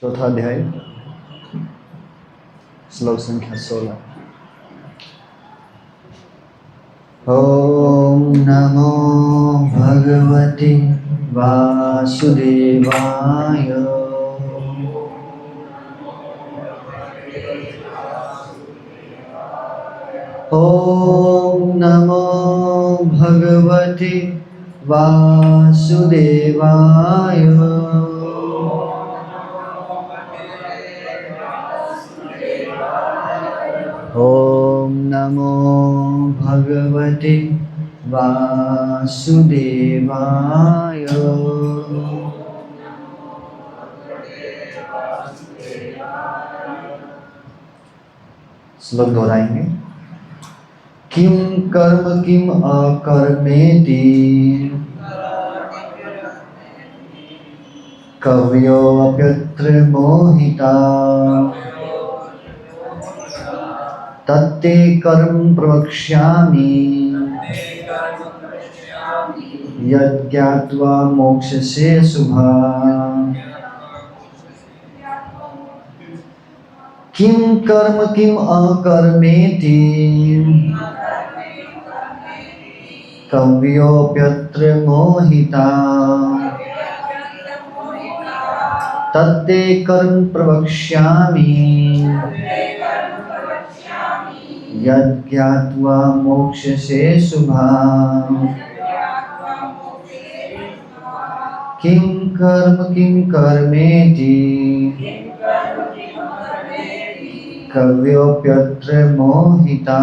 चौथा अध्याय श्लोक संख्या 16। ओम नमो भगवते वासुदेवाय। ओम नमो भगवते वासुदेवाय। ओम नमो भगवते वासुदेवाय। श्लोक दोहराएंगे। किम कर्म किम अकर्मेति कवयोऽप्यत्र मोहिता तत्ते कर्म प्रवक्ष्यामि यज्ञात्वा मोक्षसे शुभात्। किम कर्म किम अकर्मेति कवयोऽप्यत्र मोहिता तत्ते कर्म प्रवक्ष्यामि यज्ञात्वा मोक्षसे शुभात्। किम कर्मेति कवयोऽप्यत्र मोहिता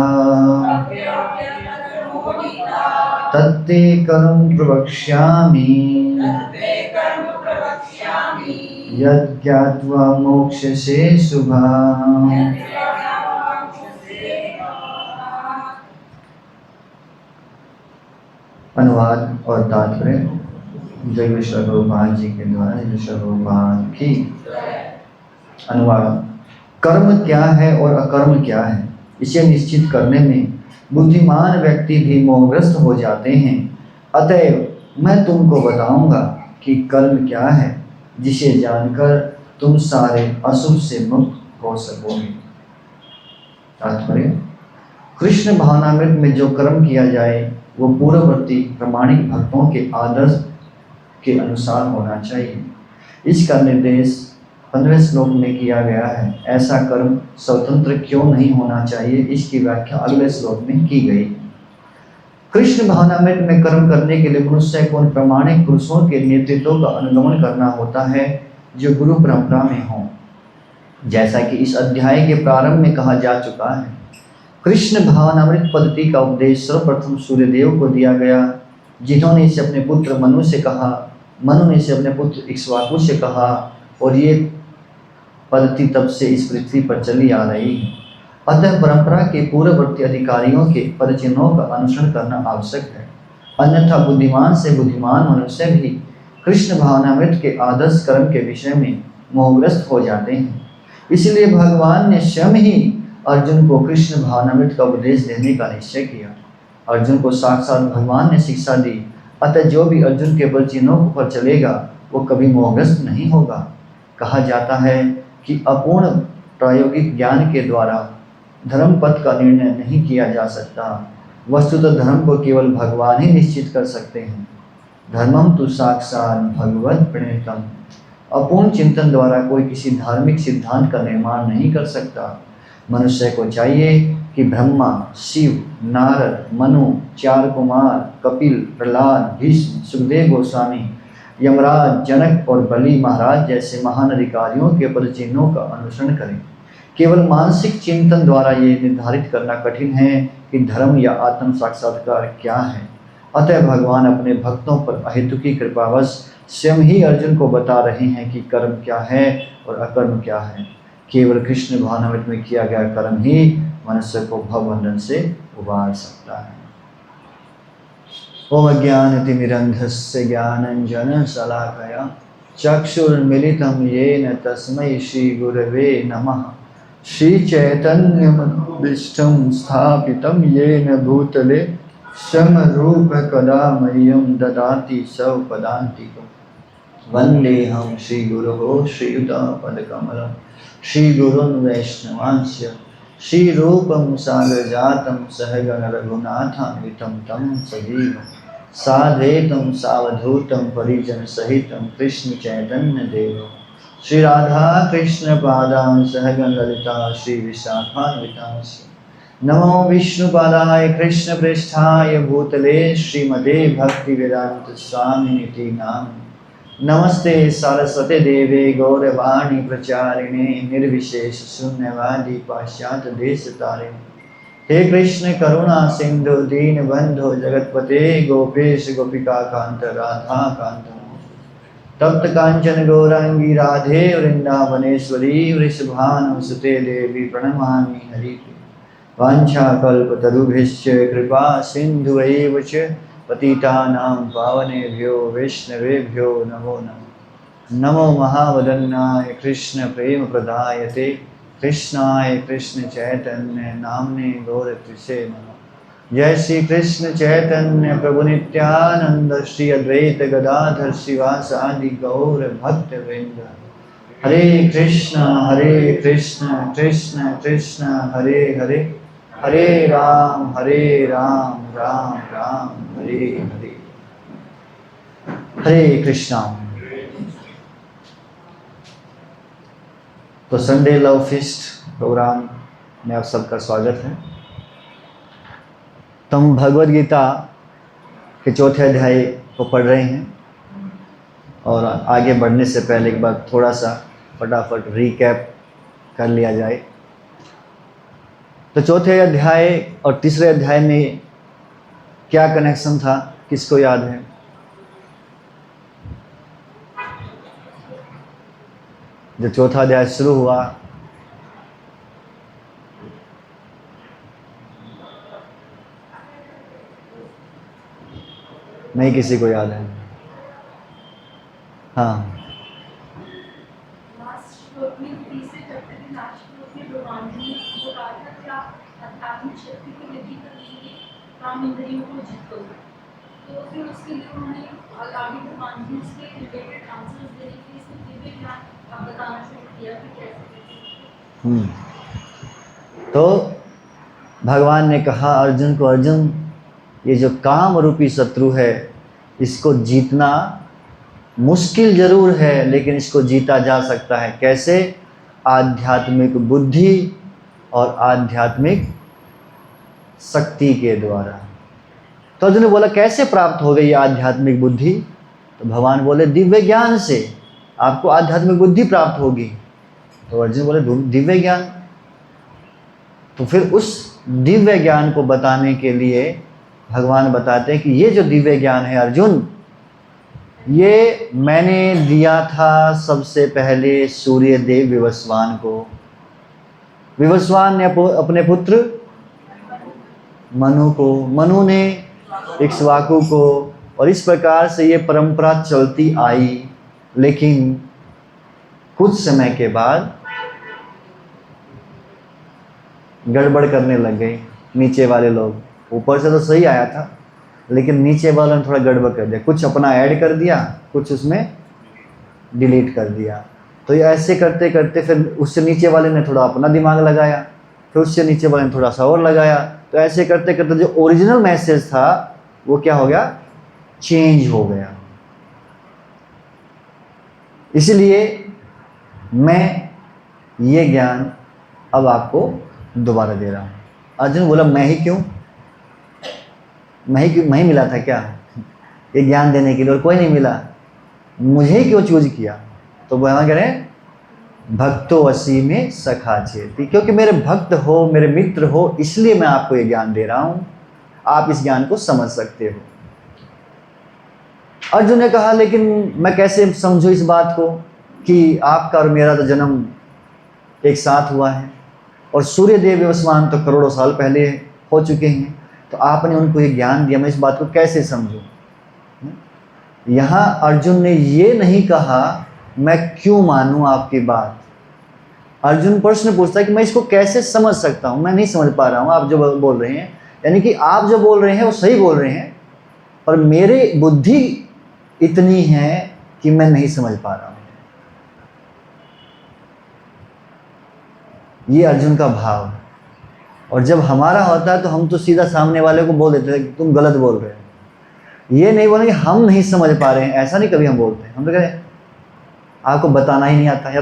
तत्ते कर्म प्रवक्ष्यामि यज्ञात्वा मोक्षसे शुभात्। अनुवाद और तात्पर्य जय विश्व गोपाल जी के द्वारा विश्व गोपाल की। अनुवाद। कर्म क्या है और अकर्म क्या है, इसे निश्चित करने में बुद्धिमान व्यक्ति भी मोहग्रस्त हो जाते हैं। अतएव मैं तुमको बताऊंगा कि कर्म क्या है, जिसे जानकर तुम सारे अशुभ से मुक्त हो सकोगे। तात्पर्य। कृष्ण भावनामृत में जो कर्म किया जाए वो पूर्ववर्ती प्रमाणिक भक्तों के आदर्श के अनुसार होना चाहिए। इसका निर्देश 15वें श्लोक में किया गया है। ऐसा कर्म स्वतंत्र क्यों नहीं होना चाहिए, इसकी व्याख्या अगले श्लोक में की गई। कृष्ण भावनामृत में कर्म करने के लिए मनुष्य को उन प्रमाणिक पुरुषों के नेतृत्व का अनुगमन करना होता है जो गुरु परंपरा में हों, जैसा कि इस अध्याय के प्रारंभ में कहा जा चुका है। कृष्ण भावनामृत पद्धति का उपदेश सर्वप्रथम सूर्यदेव को दिया गया, जिन्होंने इसे अपने पुत्र मनु से कहा। मनु ने इसे अपने पुत्र इक्ष्वाकु से कहा और ये पद्धति तब से इस पृथ्वी पर चली आ रही है। अतः परंपरा के पूर्ववर्ती अधिकारियों के पदचिन्हों का अनुसरण करना आवश्यक है, अन्यथा बुद्धिमान से बुद्धिमान मनुष्य भी कृष्ण भावनामृत के आदर्श कर्म के विषय में मोहग्रस्त हो जाते हैं। इसलिए भगवान ने स्वयं ही अर्जुन को कृष्ण भावनामृत का उपदेश देने का निश्चय किया। अर्जुन को साक्षात भगवान ने शिक्षा दी, अतः जो भी अर्जुन के पदचिन्हों पर चलेगा वो कभी मोहग्रस्त नहीं होगा। कहा जाता है कि अपूर्ण प्रायोगिक ज्ञान के द्वारा धर्म पथ का निर्णय नहीं किया जा सकता। वस्तुतः धर्म को केवल भगवान ही निश्चित कर सकते हैं। धर्मम तु साक्षात भगवत प्रणीतम। अपूर्ण चिंतन द्वारा कोई किसी धार्मिक सिद्धांत का निर्माण नहीं कर सकता। मनुष्य को चाहिए कि ब्रह्मा, शिव, नारद, मनु, 4 कुमार, कपिल, प्रहलाद, भीष्म, सुखदेव गोस्वामी, यमराज, जनक और बलि महाराज जैसे महान अधिकारियों के पदचिन्हों का अनुसरण करें। केवल मानसिक चिंतन द्वारा ये निर्धारित करना कठिन है कि धर्म या आत्म साक्षात्कार क्या है। अतः भगवान अपने भक्तों पर अहेतुकी कृपावश स्वयं ही अर्जुन को बता रहे हैं कि कर्म क्या है और अकर्म क्या है। केवल कृष्ण भावनामृत में किया गया कर्म ही मनुष्य को भवबंधन से उबार सकता है। ओम अज्ञानतिमिरन्धस्य ज्ञानञ्जन शलाकया चक्षुर्मिलितं येन तस्मै श्रीगुरवे नमः। श्रीचैतन्यमनोभीष्टं स्थापितं येन भूतले स्वयं रूप कदा मह्यं ददाति स्वपदान्तिकम्। वन्देऽहं श्रीगुरोः श्रीयुतापदकमलं श्रीगुरुन् वैष्णवांस्य श्रीरूपं साग्रजातं सहगण रघुनाथान्वितं तं सजीवं साद्वैतं सावधूतं परिजनसहितं कृष्ण चैतन्य देवं श्री राधा कृष्ण पादां सहगण ललिता श्री विशाखान्वितांस्य नमो विष्णुपादाय कृष्ण पृष्ठाय भूतले श्रीमते भक्ति वेदांत स्वामिनिति नामिने नमस्ते सरस्वते देवे गौरवाणी प्रचारिणे निर्विशेष शून्यवादी पाश्चात्य देशतारिणे हे कृष्ण करुणा सिंधु दीनबंधो जगतपते गोपेश गोपिका कांत राधा कांत तप्त कांचन गौरांगी राधे वृंदावनेश्वरी वृषभानुसुते देवी प्रणमामि हरिप्रिये वाञ्छाकल्पतरुभ्यश्च कृपा सिन्धुवैव च पतितानां पावनेभ्यो वैष्णवेभ्यो नमो नमः। नमो महावदन्नाय कृष्ण प्रेम प्रदायते कृष्णाय कृष्ण चैतन्य नाम्ने गौरतिसे नमः। जय श्री कृष्ण चैतन्य प्रभु नित्यानंद श्री अद्वैत गदाधर शिवासादि गौर भक्त वृंद। हरे कृष्ण कृष्ण कृष्ण हरे हरे हरे राम राम राम हरे हरे। हरे कृष्णा। तो संडे लव फीस्ट प्रोग्राम में आप सबका स्वागत है। तो हम भगवद गीता के चौथे अध्याय को पढ़ रहे हैं और आगे बढ़ने से पहले एक बार थोड़ा सा फटाफट रिकैप कर लिया जाए। तो चौथे अध्याय और तीसरे अध्याय में क्या कनेक्शन था, किसको याद है? जब चौथा अध्याय शुरू हुआ नहीं किसी को याद है? हाँ, तो भगवान ने कहा अर्जुन को, अर्जुन ये जो काम रूपी शत्रु है इसको जीतना मुश्किल जरूर है लेकिन इसको जीता जा सकता है। कैसे? आध्यात्मिक बुद्धि और आध्यात्मिक शक्ति के द्वारा। तो अर्जुन ने बोला कैसे प्राप्त हो गई आध्यात्मिक बुद्धि? तो भगवान बोले दिव्य ज्ञान से आपको आध्यात्मिक बुद्धि प्राप्त होगी। तो अर्जुन बोले दिव्य ज्ञान? तो फिर उस दिव्य ज्ञान को बताने के लिए भगवान बताते हैं कि ये जो दिव्य ज्ञान है अर्जुन, ये मैंने दिया था सबसे पहले सूर्य देव विवस्वान को। विवस्वान ने अपने पुत्र मनु को, मनु ने इक्ष्वाकु को, और इस प्रकार से ये परंपरा चलती आई। लेकिन कुछ समय के बाद गड़बड़ करने लग गए नीचे वाले लोग। ऊपर से तो सही आया था लेकिन नीचे वालों ने थोड़ा गड़बड़ कर दिया, कुछ अपना ऐड कर दिया, कुछ उसमें डिलीट कर दिया। तो ये ऐसे करते करते फिर उससे नीचे वाले ने थोड़ा अपना दिमाग लगाया, फिर उससे नीचे वाले ने थोड़ा सा और लगाया। तो ऐसे करते करते जो ओरिजिनल मैसेज था वो क्या हो गया? चेंज हो गया। इसलिए मैं ये ज्ञान अब आपको दोबारा दे रहा हूँ। अर्जुन बोला मैं ही क्यों? मैं ही मिला था क्या ये ज्ञान देने के लिए? और कोई नहीं मिला, मुझे ही क्यों चूज किया? तो वहाँ कह रहे हैं भक्तो असी में सखा चेती, क्योंकि मेरे भक्त हो, मेरे मित्र हो, इसलिए मैं आपको ये ज्ञान दे रहा हूँ। आप इस ज्ञान को समझ सकते हो। अर्जुन ने कहा लेकिन मैं कैसे समझूं इस बात को कि आपका और मेरा तो जन्म एक साथ हुआ है और सूर्य देव विवस्वान तो करोड़ों साल पहले हो चुके हैं, तो आपने उनको ये ज्ञान दिया, मैं इस बात को कैसे समझूं? यहाँ अर्जुन ने ये नहीं कहा मैं क्यों मानूं आपकी बात। अर्जुन प्रश्न पूछता है कि मैं इसको कैसे समझ सकता हूँ, मैं नहीं समझ पा रहा हूँ आप जो बोल रहे हैं। यानी कि आप जो बोल रहे हैं वो सही बोल रहे हैं, पर मेरी बुद्धि इतनी है कि मैं नहीं समझ पा रहा हूँ। ये अर्जुन का भाव है। और जब हमारा होता है तो हम तो सीधा सामने वाले को बोल देते हैं कि तुम गलत बोल रहे हो। ये नहीं बोलेंगे हम नहीं समझ पा रहे हैं, ऐसा नहीं कभी हम बोलते हैं। हम तो कहते हैं आपको बताना ही नहीं आता, या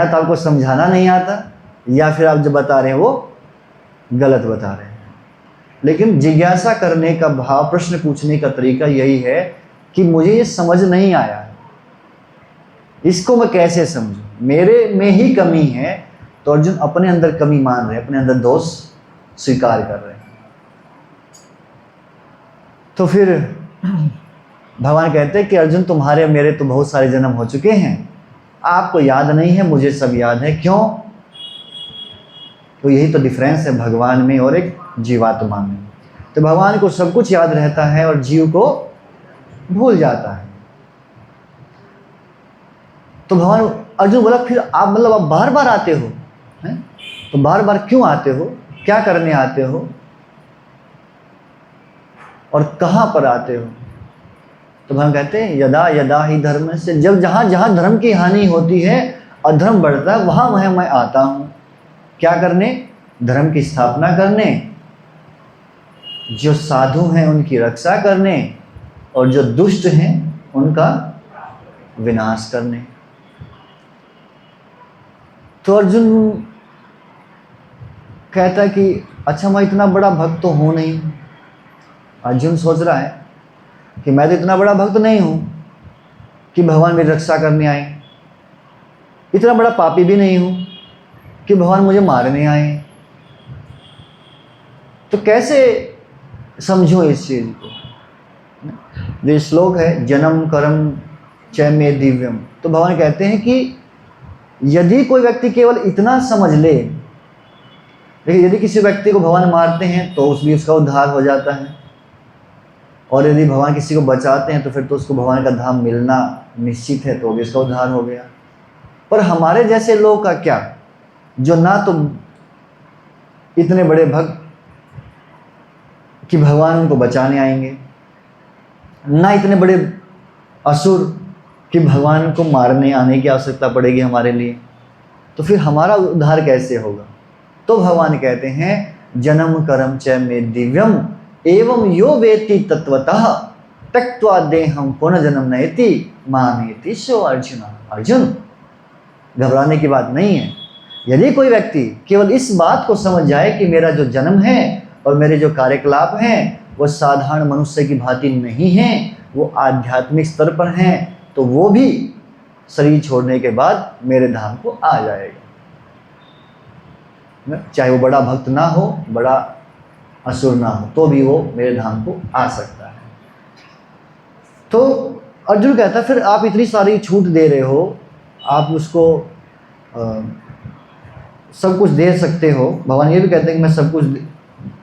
तो आपको समझाना नहीं आता, या फिर आप जो बता रहे हैं वो गलत बता रहे हैं। लेकिन जिज्ञासा करने का भाव, प्रश्न पूछने का तरीका यही है कि मुझे ये समझ नहीं आया, इसको मैं कैसे समझूं, मेरे में ही कमी है। तो अर्जुन अपने अंदर कमी मान रहे हैं, अपने अंदर दोष स्वीकार कर रहे हैं। तो फिर भगवान कहते हैं कि अर्जुन तुम्हारे मेरे तो बहुत सारे जन्म हो चुके हैं, आपको याद नहीं है, मुझे सब याद है। क्यों? तो यही तो डिफरेंस है भगवान में और एक जीवात्मा में। तो भगवान को सब कुछ याद रहता है और जीव को भूल जाता है। तो भगवान, अर्जुन बोला फिर आप मतलब आप बार बार आते हो हैं? तो बार बार क्यों आते हो, क्या करने आते हो और कहां पर आते हो? तो भगवान कहते हैं यदा यदा ही धर्म से, जब जहां जहां धर्म की हानि होती है, अधर्म बढ़ता है, वहां वहां मैं आता हूं। क्या करने? धर्म की स्थापना करने, जो साधु हैं उनकी रक्षा करने, और जो दुष्ट हैं उनका विनाश करने। तो अर्जुन कहता है कि अच्छा मैं इतना बड़ा भक्त तो हूं नहीं। अर्जुन सोच रहा है कि मैं तो इतना बड़ा भक्त नहीं हूं कि भगवान मेरी रक्षा करने आए, इतना बड़ा पापी भी नहीं हूं कि भगवान मुझे मारने आए। तो कैसे समझो इस चीज को? ये श्लोक है जन्म कर्म च मे दिव्यम। तो भगवान कहते हैं कि यदि कोई व्यक्ति केवल इतना समझ ले, लेकिन यदि किसी व्यक्ति को भगवान मारते हैं तो भी उसका उद्धार हो जाता है, और यदि भगवान किसी को बचाते हैं तो फिर तो उसको भगवान का धाम मिलना निश्चित है, तो भी उसका उद्धार हो गया। पर हमारे जैसे लोग का क्या, जो ना तो इतने बड़े भक्त कि भगवान उनको बचाने आएंगे, ना इतने बड़े असुर कि भगवान को मारने आने की आवश्यकता पड़ेगी हमारे लिए, तो फिर हमारा उद्धार कैसे होगा? तो भगवान कहते हैं जन्म कर्म च मे दिव्यम एवं यो वेत्ति तत्वतः त्यक्त्वा देहं पुनर्जन्म नयति मामेति सो अर्जुन। अर्जुन, घबराने की बात नहीं है। यदि कोई व्यक्ति केवल इस बात को समझ जाए कि मेरा जो जन्म है और मेरे जो कार्यकलाप हैं वो साधारण मनुष्य की भांति नहीं हैं, वो आध्यात्मिक स्तर पर हैं, तो वो भी शरीर छोड़ने के बाद मेरे धाम को आ जाएगा। चाहे वो बड़ा भक्त ना हो, बड़ा असुर ना हो, तो भी वो मेरे धाम को आ सकता है। तो अर्जुन कहता है फिर आप इतनी सारी छूट दे रहे हो, आप उसको सब कुछ दे सकते हो। भगवान ये भी कहते हैं कि मैं सब कुछ,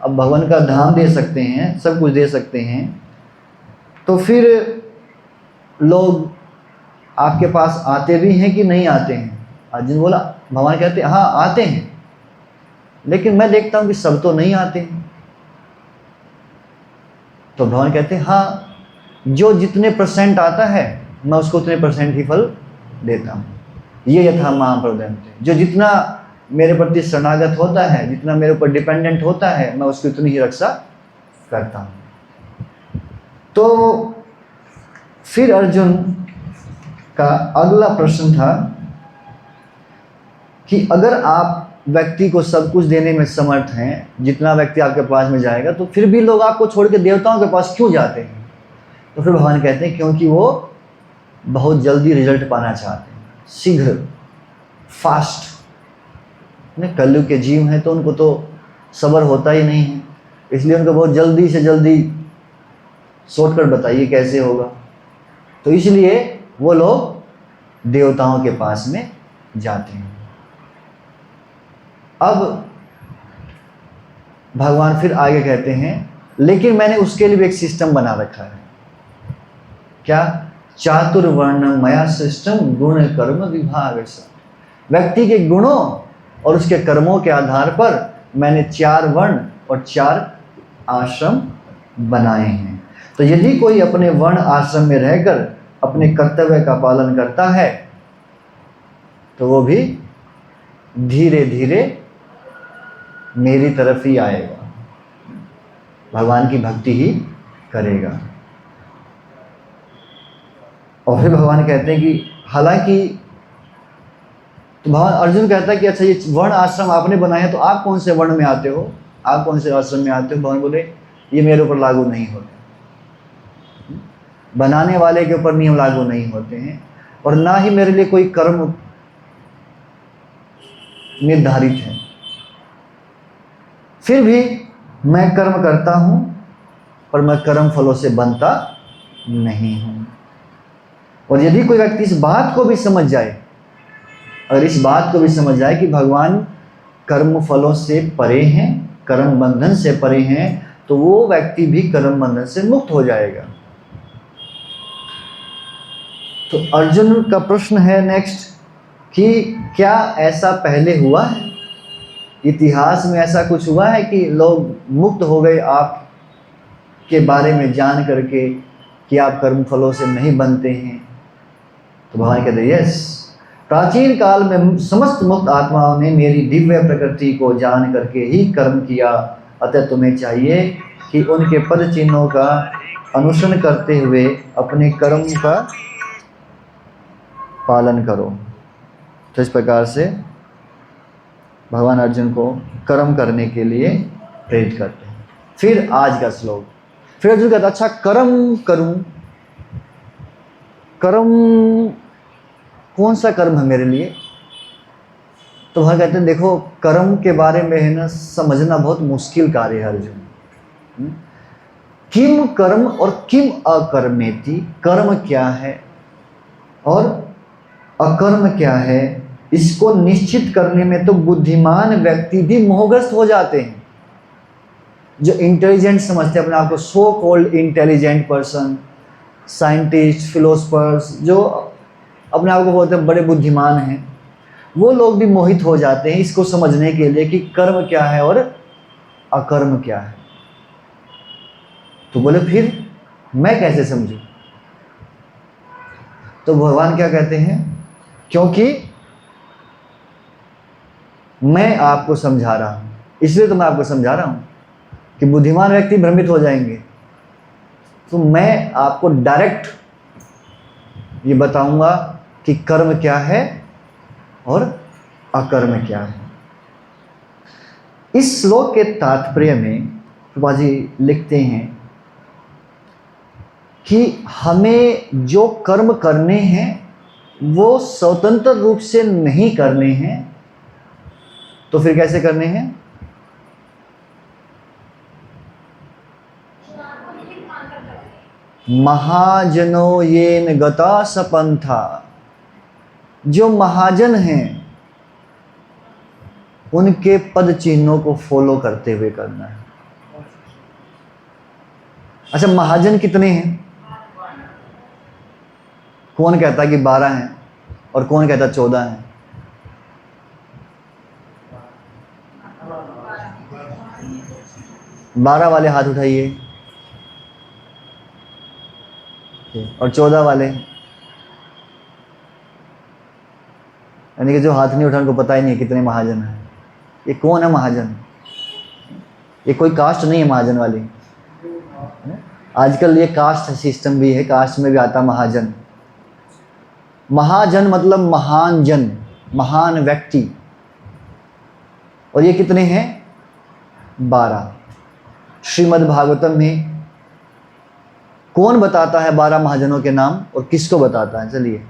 अब भगवान का धाम दे सकते हैं, सब कुछ दे सकते हैं, तो फिर लोग आपके पास आते भी हैं कि नहीं आते हैं? अर्जुन बोला, भगवान कहते हैं हाँ आते हैं, लेकिन मैं देखता हूं कि सब तो नहीं आते हैं। तो भगवान कहते हैं हाँ, जो जितने परसेंट आता है मैं उसको उतने परसेंट ही फल देता हूँ। ये यथा मां प्रदन्ते, जो जितना मेरे प्रति शरणागत होता है, जितना मेरे ऊपर डिपेंडेंट होता है, मैं उसकी उतनी ही रक्षा करता हूँ। तो फिर अर्जुन का अगला प्रश्न था कि अगर आप व्यक्ति को सब कुछ देने में समर्थ हैं, जितना व्यक्ति आपके पास में जाएगा, तो फिर भी लोग आपको छोड़ के देवताओं के पास क्यों जाते हैं? तो फिर भगवान कहते हैं क्योंकि वो बहुत जल्दी रिजल्ट पाना चाहते हैं, शीघ्र, फास्ट। कलयुग के जीव हैं तो उनको तो सब्र होता ही नहीं है, इसलिए उनको बहुत जल्दी से जल्दी शॉर्टकट बताइए कैसे होगा। तो इसलिए वो लोग देवताओं के पास में जाते हैं। अब भगवान फिर आगे कहते हैं लेकिन मैंने उसके लिए भी एक सिस्टम बना रखा है। क्या? चातुर्वर्ण मया सिस्टम गुण कर्म विभाग। व्यक्ति के गुणों और उसके कर्मों के आधार पर मैंने 4 वर्ण और 4 आश्रम बनाए हैं। तो यदि कोई अपने वर्ण आश्रम में रहकर अपने कर्तव्य का पालन करता है तो वो भी धीरे धीरे मेरी तरफ ही आएगा, भगवान की भक्ति ही करेगा। और फिर भगवान कहते हैं कि हालांकि तो भगवान अर्जुन कहता है कि अच्छा ये वर्ण आश्रम आपने बनाया तो आप कौन से वर्ण में आते हो, आप कौन से आश्रम में आते हो? भगवान बोले ये मेरे ऊपर लागू नहीं होते, बनाने वाले के ऊपर नियम लागू नहीं होते हैं, और ना ही मेरे लिए कोई कर्म निर्धारित है। फिर भी मैं कर्म करता हूं पर मैं कर्म फलों से बनता नहीं हूं। और यदि कोई व्यक्ति इस बात को भी समझ जाए, अगर इस बात को भी समझ जाए कि भगवान कर्म फलों से परे हैं, कर्म बंधन से परे हैं, तो वो व्यक्ति भी कर्म बंधन से मुक्त हो जाएगा। तो अर्जुन का प्रश्न है नेक्स्ट कि क्या ऐसा पहले हुआ है, इतिहास में ऐसा कुछ हुआ है कि लोग मुक्त हो गए आप के बारे में जान करके कि आप कर्म फलों से नहीं बनते हैं? तो भगवान कहते हैं यस, प्राचीन काल में समस्त मुक्त आत्माओं ने मेरी दिव्य प्रकृति को जान करके ही कर्म किया, अतः तुम्हें चाहिए कि उनके पद चिन्हों का अनुसरण करते हुए अपने कर्म का पालन करो। तो इस प्रकार से भगवान अर्जुन को कर्म करने के लिए प्रेरित करते हैं। फिर आज का श्लोक, फिर अर्जुन कहता अच्छा कर्म करूं, कर्म कौन सा कर्म है मेरे लिए? तो वह कहते हैं देखो कर्म के बारे में है ना समझना बहुत मुश्किल कार्य है अर्जुन। किम कर्म और किम अकर्मेति, कर्म क्या है और अकर्म क्या है, इसको निश्चित करने में तो बुद्धिमान व्यक्ति भी मोहग्रस्त हो जाते हैं। जो इंटेलिजेंट समझते हैं अपने आप को, so called intelligent person, scientist, philosophers, जो अपने आप को बोलते हैं बड़े बुद्धिमान हैं, वो लोग भी मोहित हो जाते हैं इसको समझने के लिए कि कर्म क्या है और अकर्म क्या है। तो बोले फिर मैं कैसे समझूं? तो भगवान क्या कहते हैं, क्योंकि मैं आपको समझा रहा हूं, इसलिए तो मैं आपको समझा रहा हूं कि बुद्धिमान व्यक्ति भ्रमित हो जाएंगे। तो मैं आपको डायरेक्ट ये बताऊंगा कि कर्म क्या है और अकर्म क्या है। इस श्लोक के तात्पर्य में प्रभुपाद जी लिखते हैं कि हमें जो कर्म करने हैं वो स्वतंत्र रूप से नहीं करने हैं, तो फिर कैसे करने हैं? महाजनो येन गता सपंथा, जो महाजन हैं उनके पद चिन्हों को फॉलो करते हुए करना है। अच्छा महाजन कितने हैं? कौन कहता है कि 12 हैं और कौन कहता है 14 हैं? बारह वाले हाथ उठाइए और 14 वाले, यानी कि जो हाथ नहीं उठा उनको पता ही नहीं कितने महाजन हैं। ये कौन है महाजन? ये कोई कास्ट नहीं है महाजन वाली। आजकल ये कास्ट सिस्टम भी है, कास्ट में भी आता महाजन। महाजन मतलब महान जन, महान व्यक्ति। और ये कितने हैं? 12। श्रीमद् भागवतम में कौन बताता है 12 महाजनों के नाम और किसको बताता है? चलिए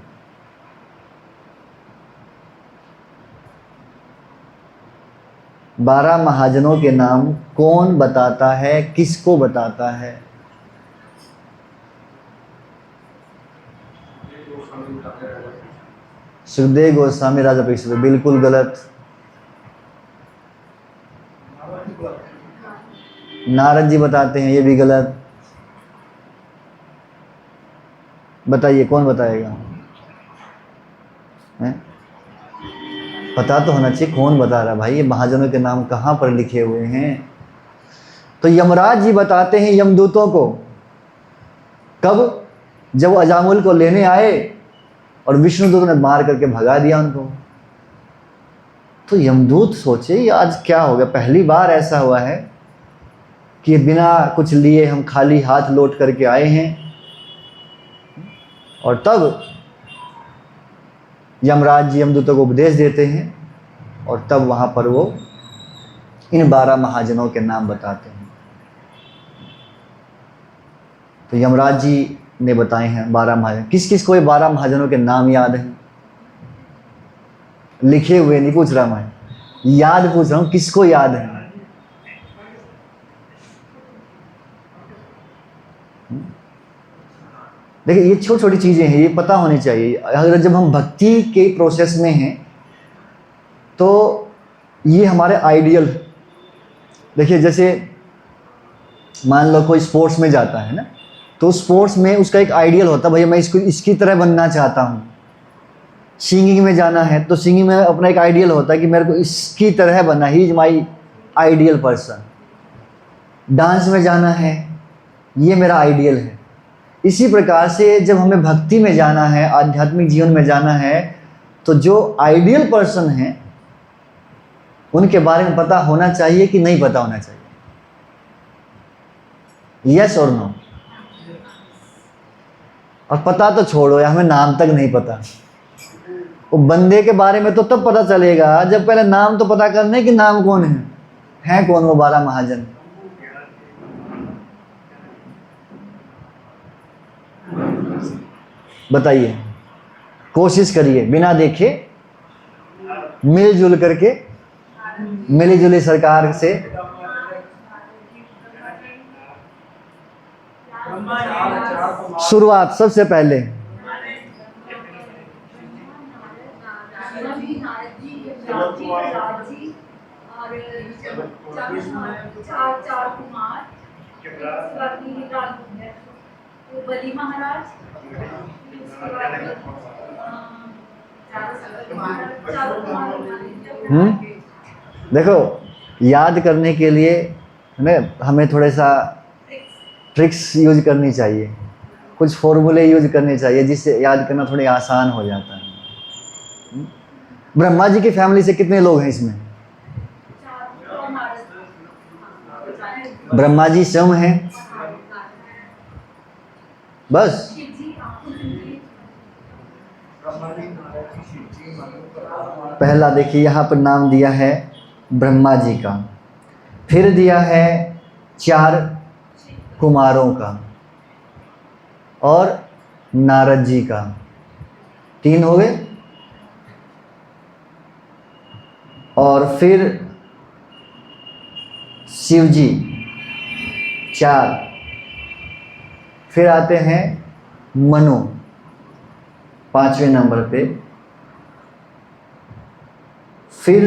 12 महाजनों के नाम कौन बताता है, किसको बताता है? सुखदेव गोस्वामी राजपेक्षित, बिल्कुल गलत। नारद जी बताते हैं, ये भी गलत। बताइए कौन बताएगा? हैं? पता तो होना चाहिए कौन बता रहा भाई। ये महाजनों के नाम कहाँ पर लिखे हुए हैं? तो यमराज जी बताते हैं यमदूतों को। कब? जब वो अजामुल को लेने आए और विष्णुदूत ने मार करके भगा दिया उनको। तो यमदूत सोचे ये आज क्या हो गया, पहली बार ऐसा हुआ है कि बिना कुछ लिए हम खाली हाथ लौट करके आए हैं। और तब यमराज जी यमदूतों को उपदेश देते हैं और तब वहाँ पर वो इन 12 महाजनों के नाम बताते हैं। तो यमराज जी ने बताए हैं 12 महाजन। किस किस को ये 12 महाजनों के नाम याद हैं? लिखे हुए नहीं पूछ रहा मैं, याद पूछ रहा हूँ, किसको याद है? देखिए ये छोटी छोटी चीजें हैं, ये पता होनी चाहिए। अगर जब हम भक्ति के प्रोसेस में हैं तो ये हमारे आइडियल, देखिए जैसे मान लो कोई स्पोर्ट्स में जाता है ना, तो स्पोर्ट्स में उसका एक आइडियल होता है, भैया मैं इसको इसकी तरह बनना चाहता हूँ। सिंगिंग में जाना है तो सिंगिंग में अपना एक आइडियल होता है कि मेरे को इसकी तरह बनना, he is my ideal person. Dance में जाना है, ये मेरा आइडियल है। इसी प्रकार से जब हमें भक्ति में जाना है, आध्यात्मिक जीवन में जाना है, तो जो आइडियल पर्सन हैं उनके बारे में पता होना चाहिए कि नहीं पता होना चाहिए? यस और नो? और पता तो छोड़ो यार, हमें नाम तक नहीं पता। वो बंदे के बारे में तो तब पता चलेगा जब पहले नाम तो पता करने कि नाम कौन है कौन वो 12 महाजन। बताइए, कोशिश करिए बिना देखे, मिलजुल करके, मिली जुली सरकार से। शुरुआत सबसे पहले देखो याद करने के लिए हमें थोड़ा सा ट्रिक्स यूज करनी चाहिए, कुछ फॉर्मूले यूज करने चाहिए जिससे याद करना थोड़ी आसान हो जाता है। ब्रह्मा जी की फैमिली से कितने लोग हैं इसमें? ब्रह्मा जी स्वयं हैं, बस। पहला देखिए यहाँ पर नाम दिया है ब्रह्मा जी का, फिर दिया है 4 कुमारों का और नारद जी का, 3 हो गए। और फिर शिव जी 4, फिर आते हैं मनु 5वें नंबर पे, फिर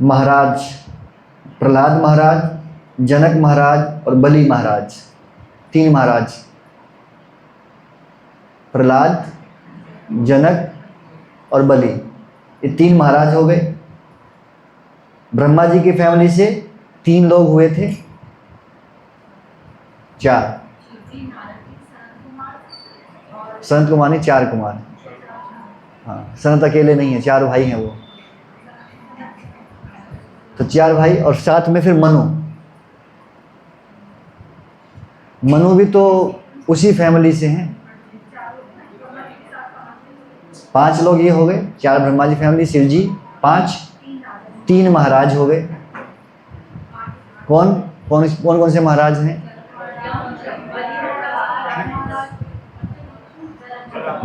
महाराज प्रहलाद महाराज, जनक महाराज और बलि महाराज, 3 महाराज, प्रहलाद, जनक और बलि, ये 3 महाराज हो गए। ब्रह्मा जी की फैमिली से 3 लोग हुए थे, 4। संत कुमार नहीं, 4 कुमार। हाँ, संत अकेले नहीं है, 4 भाई हैं वो, तो 4 भाई। और साथ में फिर मनु, मनु भी तो उसी फैमिली से हैं। 5 लोग ये हो गए, 4 ब्रह्मा जी फैमिली, शिव जी 5, 3 महाराज हो गए। कौन कौन कौन कौन से महाराज हैं?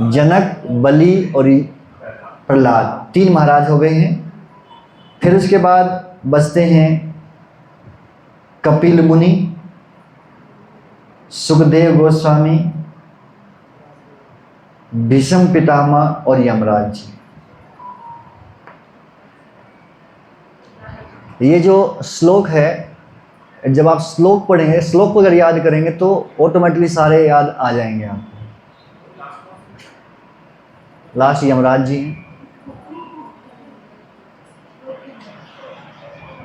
जनक, बलि और प्रहलाद, 3 महाराज हो गए हैं। फिर उसके बाद बचते हैं कपिल मुनि, सुखदेव गोस्वामी, भीष्म पितामह और यमराज जी। ये जो श्लोक है, जब आप श्लोक पढ़ेंगे, श्लोक को अगर याद करेंगे तो ऑटोमेटिकली सारे याद आ जाएंगे आपको। लास्ट यमराज जी हैं।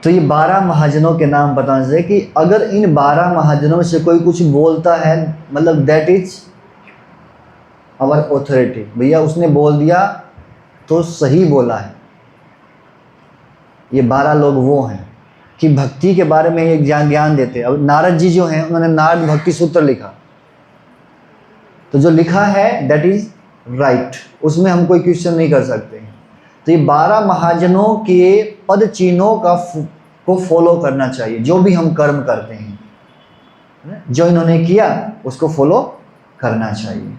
तो ये 12 महाजनों के नाम बताने से कि अगर इन 12 महाजनों में से कोई कुछ बोलता है, मतलब दैट इज आवर ऑथोरिटी। भैया उसने बोल दिया तो सही बोला है। ये 12 लोग वो हैं कि भक्ति के बारे में एक ज्ञान देते हैं। अब नारद जी जो हैं उन्होंने नारद भक्ति सूत्र लिखा, तो जो लिखा है दैट इज राइट, उसमें हम कोई क्वेश्चन नहीं कर सकते हैं। तो ये 12 महाजनों के पद चिन्हों को फॉलो करना चाहिए। जो भी हम कर्म करते हैं, जो इन्होंने किया उसको फॉलो करना चाहिए।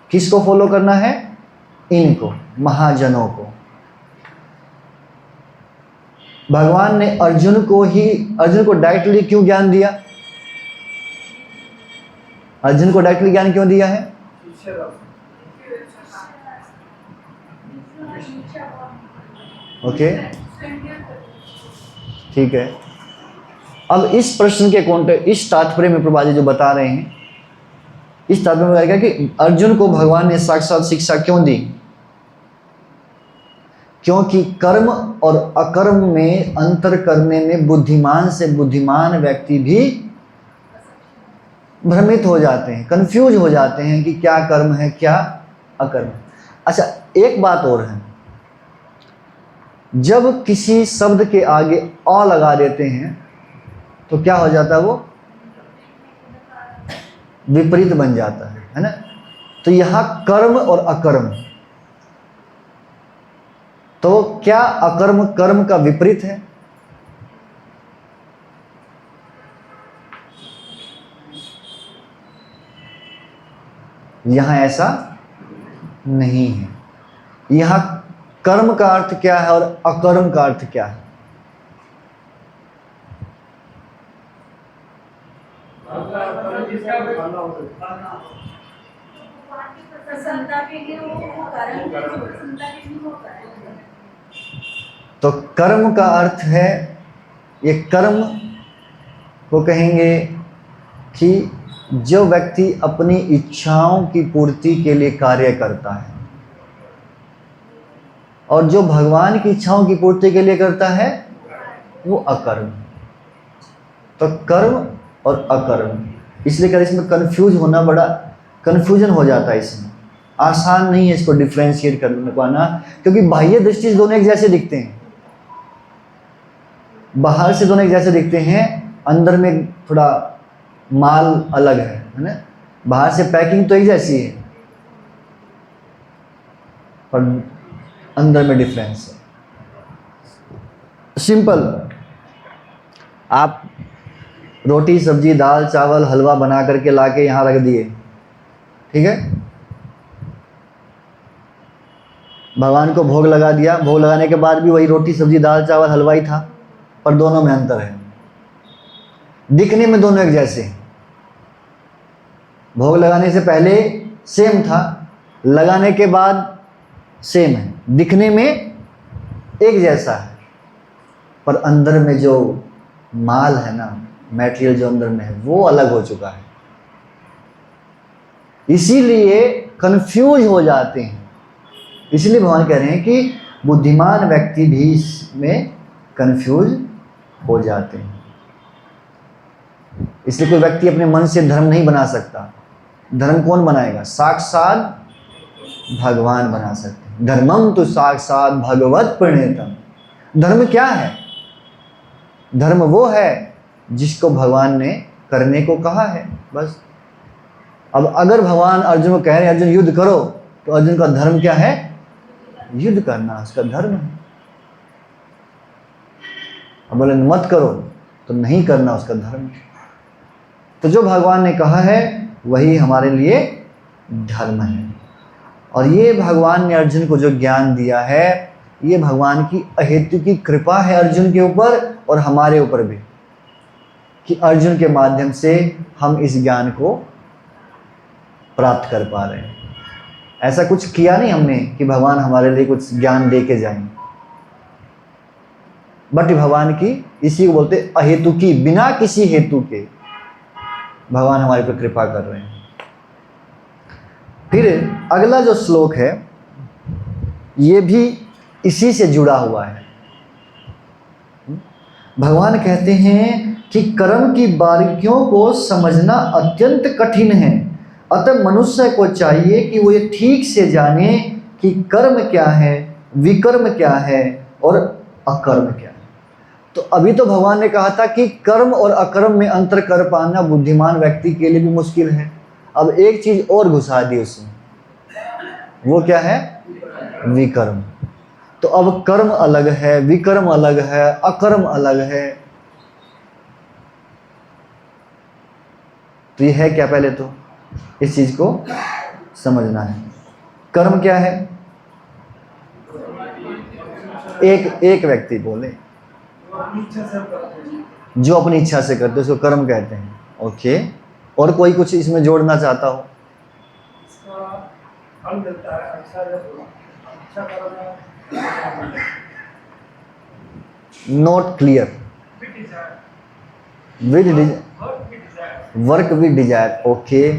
किसको फॉलो करना है? इनको, महाजनों को। भगवान ने अर्जुन को डायरेक्टली क्यों ज्ञान दिया? अर्जुन को डायरेक्टली ज्ञान क्यों दिया है? ओके, ठीक है। अब इस प्रश्न के कॉन्टेक्स्ट, इस तात्पर्य में प्रभुपाद जी जो बता रहे हैं, इस तात्पर्य में बताया कि अर्जुन को भगवान ने साक्षात शिक्षा क्यों दी? क्योंकि कर्म और अकर्म में अंतर करने में बुद्धिमान से बुद्धिमान व्यक्ति भी भ्रमित हो जाते हैं, कंफ्यूज हो जाते हैं कि क्या कर्म है क्या अकर्म। अच्छा, एक बात और है, जब किसी शब्द के आगे अ लगा देते हैं तो क्या हो जाता है? वो विपरीत बन जाता है ना। तो यहां कर्म और अकर्म, तो क्या अकर्म कर्म का विपरीत है? यहां ऐसा नहीं है। यहां कर्म का अर्थ क्या है और अकर्म का अर्थ क्या है? तो कर्म का अर्थ है, ये कर्म को कहेंगे कि जो व्यक्ति अपनी इच्छाओं की पूर्ति के लिए कार्य करता है, और जो भगवान की इच्छाओं की पूर्ति के लिए करता है वो अकर्म। तो कर्म और अकर्म, इसलिए कर इसमें कंफ्यूज होना, बड़ा कंफ्यूजन हो जाता है। इसमें आसान नहीं है इसको डिफ्रेंशिएट करने पाना, क्योंकि बाह्य दृष्टि से दोनों एक जैसे दिखते हैं, बाहर से दोनों एक जैसे दिखते हैं, अंदर में थोड़ा माल अलग है ना। बाहर से पैकिंग तो एक जैसी है पर अंदर में डिफरेंस है। सिंपल, आप रोटी सब्जी दाल चावल हलवा बना करके लाके यहाँ रख दिए, ठीक है, भगवान को भोग लगा दिया, भोग लगाने के बाद भी वही रोटी सब्जी दाल चावल हलवा ही था, पर दोनों में अंतर है। दिखने में दोनों एक जैसे हैं, भोग लगाने से पहले सेम था, लगाने के बाद सेम है, दिखने में एक जैसा है, पर अंदर में जो माल है ना, मटेरियल जो अंदर में है वो अलग हो चुका है। इसीलिए कंफ्यूज हो जाते हैं। इसलिए भगवान कह रहे हैं कि बुद्धिमान व्यक्ति भी इसमें कंफ्यूज हो जाते हैं। इसलिए कोई व्यक्ति अपने मन से धर्म नहीं बना सकता। धर्म कौन बनाएगा? साक्षात भगवान बना सकते हैं। धर्मम तो साक्षात भगवत प्रणेतम। धर्म क्या है? धर्म वो है जिसको भगवान ने करने को कहा है, बस। अब अगर भगवान अर्जुन को कह रहे हैं अर्जुन युद्ध करो, तो अर्जुन का धर्म क्या है? युद्ध करना उसका धर्म है। अब बोले मत करो, तो नहीं करना उसका धर्म है। तो जो भगवान ने कहा है वही हमारे लिए धर्म है। और ये भगवान ने अर्जुन को जो ज्ञान दिया है, ये भगवान की अहेतु की कृपा है अर्जुन के ऊपर और हमारे ऊपर भी, कि अर्जुन के माध्यम से हम इस ज्ञान को प्राप्त कर पा रहे हैं। ऐसा कुछ किया नहीं हमने कि भगवान हमारे लिए कुछ ज्ञान दे के जाएं, बट भगवान की, इसी को बोलते अहेतु की, बिना किसी हेतु के भगवान हमारे पर कृपा कर रहे हैं। फिर अगला जो श्लोक है ये भी इसी से जुड़ा हुआ है। भगवान कहते हैं कि कर्म की बारीकियों को समझना अत्यंत कठिन है, अतः मनुष्य को चाहिए कि वो ये ठीक से जाने कि कर्म क्या है, विकर्म क्या है और अकर्म क्या है। तो अभी तो भगवान ने कहा था कि कर्म और अकर्म में अंतर कर पाना बुद्धिमान व्यक्ति के लिए भी मुश्किल है। अब एक चीज और घुसा दी उसमें, वो क्या है? विकर्म। तो अब कर्म अलग है, विकर्म अलग है, अकर्म अलग है। तो ये है क्या? पहले तो इस चीज को समझना है। कर्म क्या है? एक व्यक्ति बोले जो अपनी इच्छा से करते उसको कर्म कहते हैं। ओके, और कोई कुछ इसमें जोड़ना चाहता हो? Not clear. With work with desire. Okay,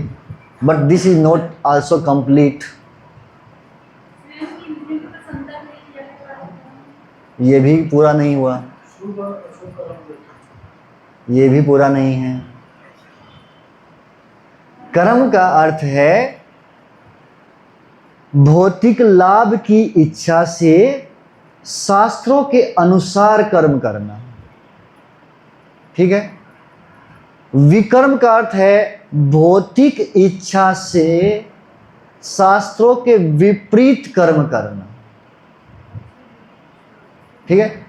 but this is not also complete. ये भी पूरा नहीं हुआ, ये भी पूरा नहीं है। कर्म का अर्थ है भौतिक लाभ की इच्छा से शास्त्रों के अनुसार कर्म करना, ठीक है। विकर्म का अर्थ है भौतिक इच्छा से शास्त्रों के विपरीत कर्म करना, ठीक है।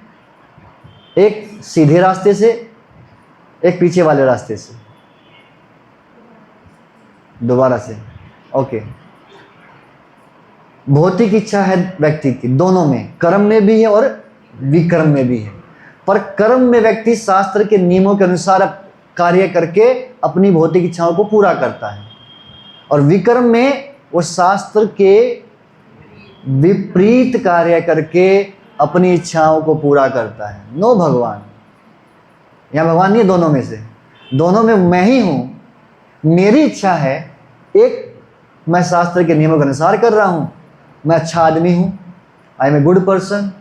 एक सीधे रास्ते से, एक पीछे वाले रास्ते से, दोबारा से। ओके, भौतिक इच्छा है व्यक्ति की, दोनों में, कर्म में भी है और विकर्म में भी है। पर कर्म में व्यक्ति शास्त्र के नियमों के अनुसार कार्य करके अपनी भौतिक इच्छाओं को पूरा करता है, और विकर्म में वो शास्त्र के विपरीत कार्य करके अपनी इच्छाओं को पूरा करता है। नो भगवान, यहाँ भगवान नहीं, दोनों में से, दोनों में मैं ही हूं। मेरी इच्छा है, एक मैं शास्त्र के नियमों के अनुसार कर रहा हूं, मैं अच्छा आदमी हूं, I am a good person,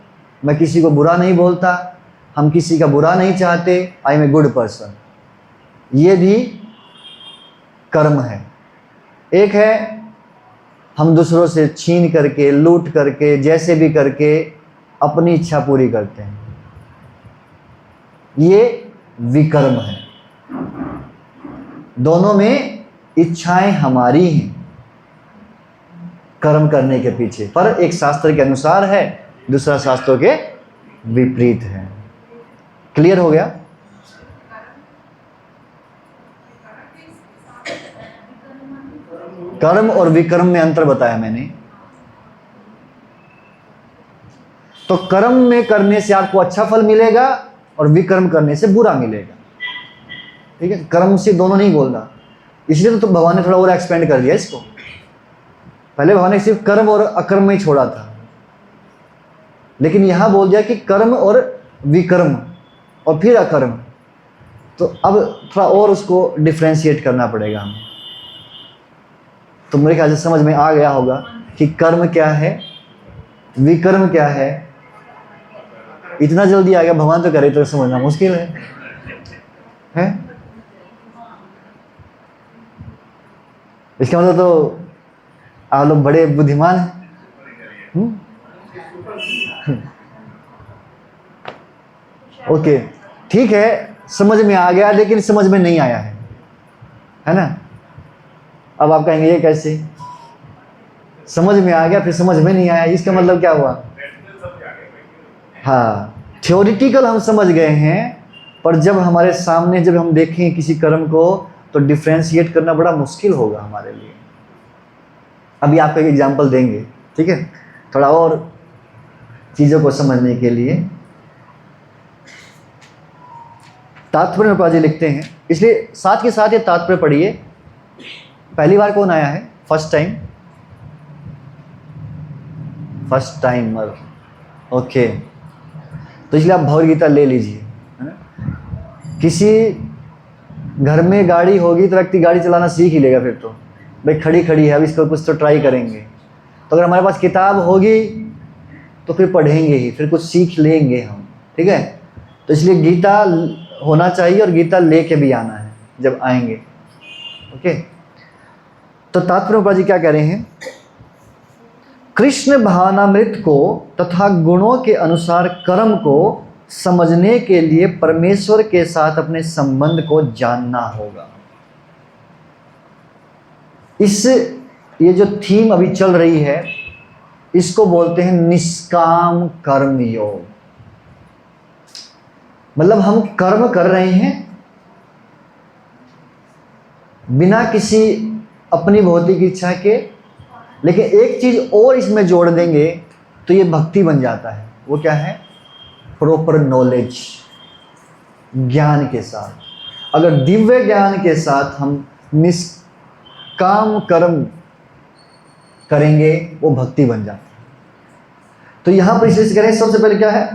मैं किसी को बुरा नहीं बोलता, हम किसी का बुरा नहीं चाहते, I am a good person. ये भी कर्म है। एक है हम दूसरों से छीन करके, लूट करके, जैसे भी करके अपनी इच्छा पूरी करते हैं, ये विकर्म है। दोनों में इच्छाएं हमारी हैं कर्म करने के पीछे, पर एक शास्त्र के अनुसार है, दूसरा शास्त्रों के विपरीत है। क्लियर हो गया? कर्म और विकर्म में अंतर बताया मैंने। तो कर्म में करने से आपको अच्छा फल मिलेगा और विकर्म करने से बुरा मिलेगा, ठीक है। कर्म से दोनों नहीं बोल रहा, इसलिए तो भगवान ने थोड़ा और एक्सपेंड कर दिया इसको। पहले भगवान ने सिर्फ कर्म और अकर्म में ही छोड़ा था, लेकिन यहां बोल दिया कि कर्म और विकर्म और फिर अकर्म। तो अब थोड़ा और उसको डिफ्रेंशिएट करना पड़ेगा हमें। तो मेरे ख्याल से समझ में आ गया होगा कि कर्म क्या है, विकर्म क्या है। इतना जल्दी आ गया, भगवान तो करे तो समझना मुश्किल है? इसका मतलब तो आप लोग बड़े बुद्धिमान हैं। ओके, ठीक है, समझ में आ गया, लेकिन समझ में नहीं आया है ना। अब आप कहेंगे ये कैसे? समझ में आ गया फिर समझ में नहीं आया, इसका मतलब क्या हुआ? हाँ, थ्योरिटिकल हम समझ गए हैं, पर जब हमारे सामने जब हम देखें किसी कर्म को तो डिफ्रेंशिएट करना बड़ा मुश्किल होगा हमारे लिए। अभी आपको एक एग्जांपल देंगे, ठीक है, थोड़ा और चीज़ों को समझने के लिए। तात्पर्य में प्रभुपाद जी लिखते हैं, इसलिए साथ के साथ ये तात्पर्य पढ़िए। पहली बार कौन आया है? First time, first timer. Okay, तो इसलिए आप भगवद गीता ले लीजिए, है ना। किसी घर में गाड़ी होगी तो व्यक्ति गाड़ी चलाना सीख ही लेगा। फिर तो भाई खड़ी खड़ी है, अब इसको कुछ तो ट्राई करेंगे। तो अगर हमारे पास किताब होगी तो फिर पढ़ेंगे ही, फिर कुछ सीख लेंगे हम, ठीक है। तो इसलिए गीता होना चाहिए और गीता लेके भी आना है जब आएंगे। ओके, तो तात्पर्य जी क्या कह रहे हैं? कृष्ण भावनामृत को तथा गुणों के अनुसार कर्म को समझने के लिए परमेश्वर के साथ अपने संबंध को जानना होगा। ये जो थीम अभी चल रही है, इसको बोलते हैं निष्काम कर्म योग। मतलब हम कर्म कर रहे हैं बिना किसी अपनी भौतिक इच्छा के, लेकिन एक चीज और इसमें जोड़ देंगे तो ये भक्ति बन जाता है। वो क्या है? प्रॉपर नॉलेज, ज्ञान के साथ। अगर दिव्य ज्ञान के साथ हम निष्काम कर्म करेंगे, वो भक्ति बन जाता है। तो यहां पर विशेष करें, सबसे पहले क्या है?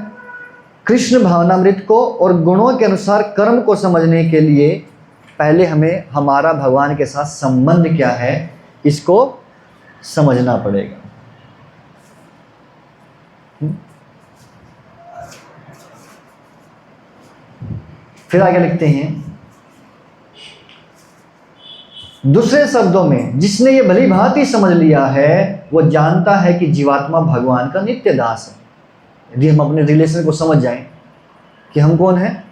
कृष्ण भावनामृत को और गुणों के अनुसार कर्म को समझने के लिए पहले हमें हमारा भगवान के साथ संबंध क्या है, इसको समझना पड़ेगा। फिर आगे लिखते हैं, दूसरे शब्दों में जिसने ये भली भांति समझ लिया है वो जानता है कि जीवात्मा भगवान का नित्य दास है। यदि हम अपने रिलेशन को समझ जाएं कि हम कौन हैं,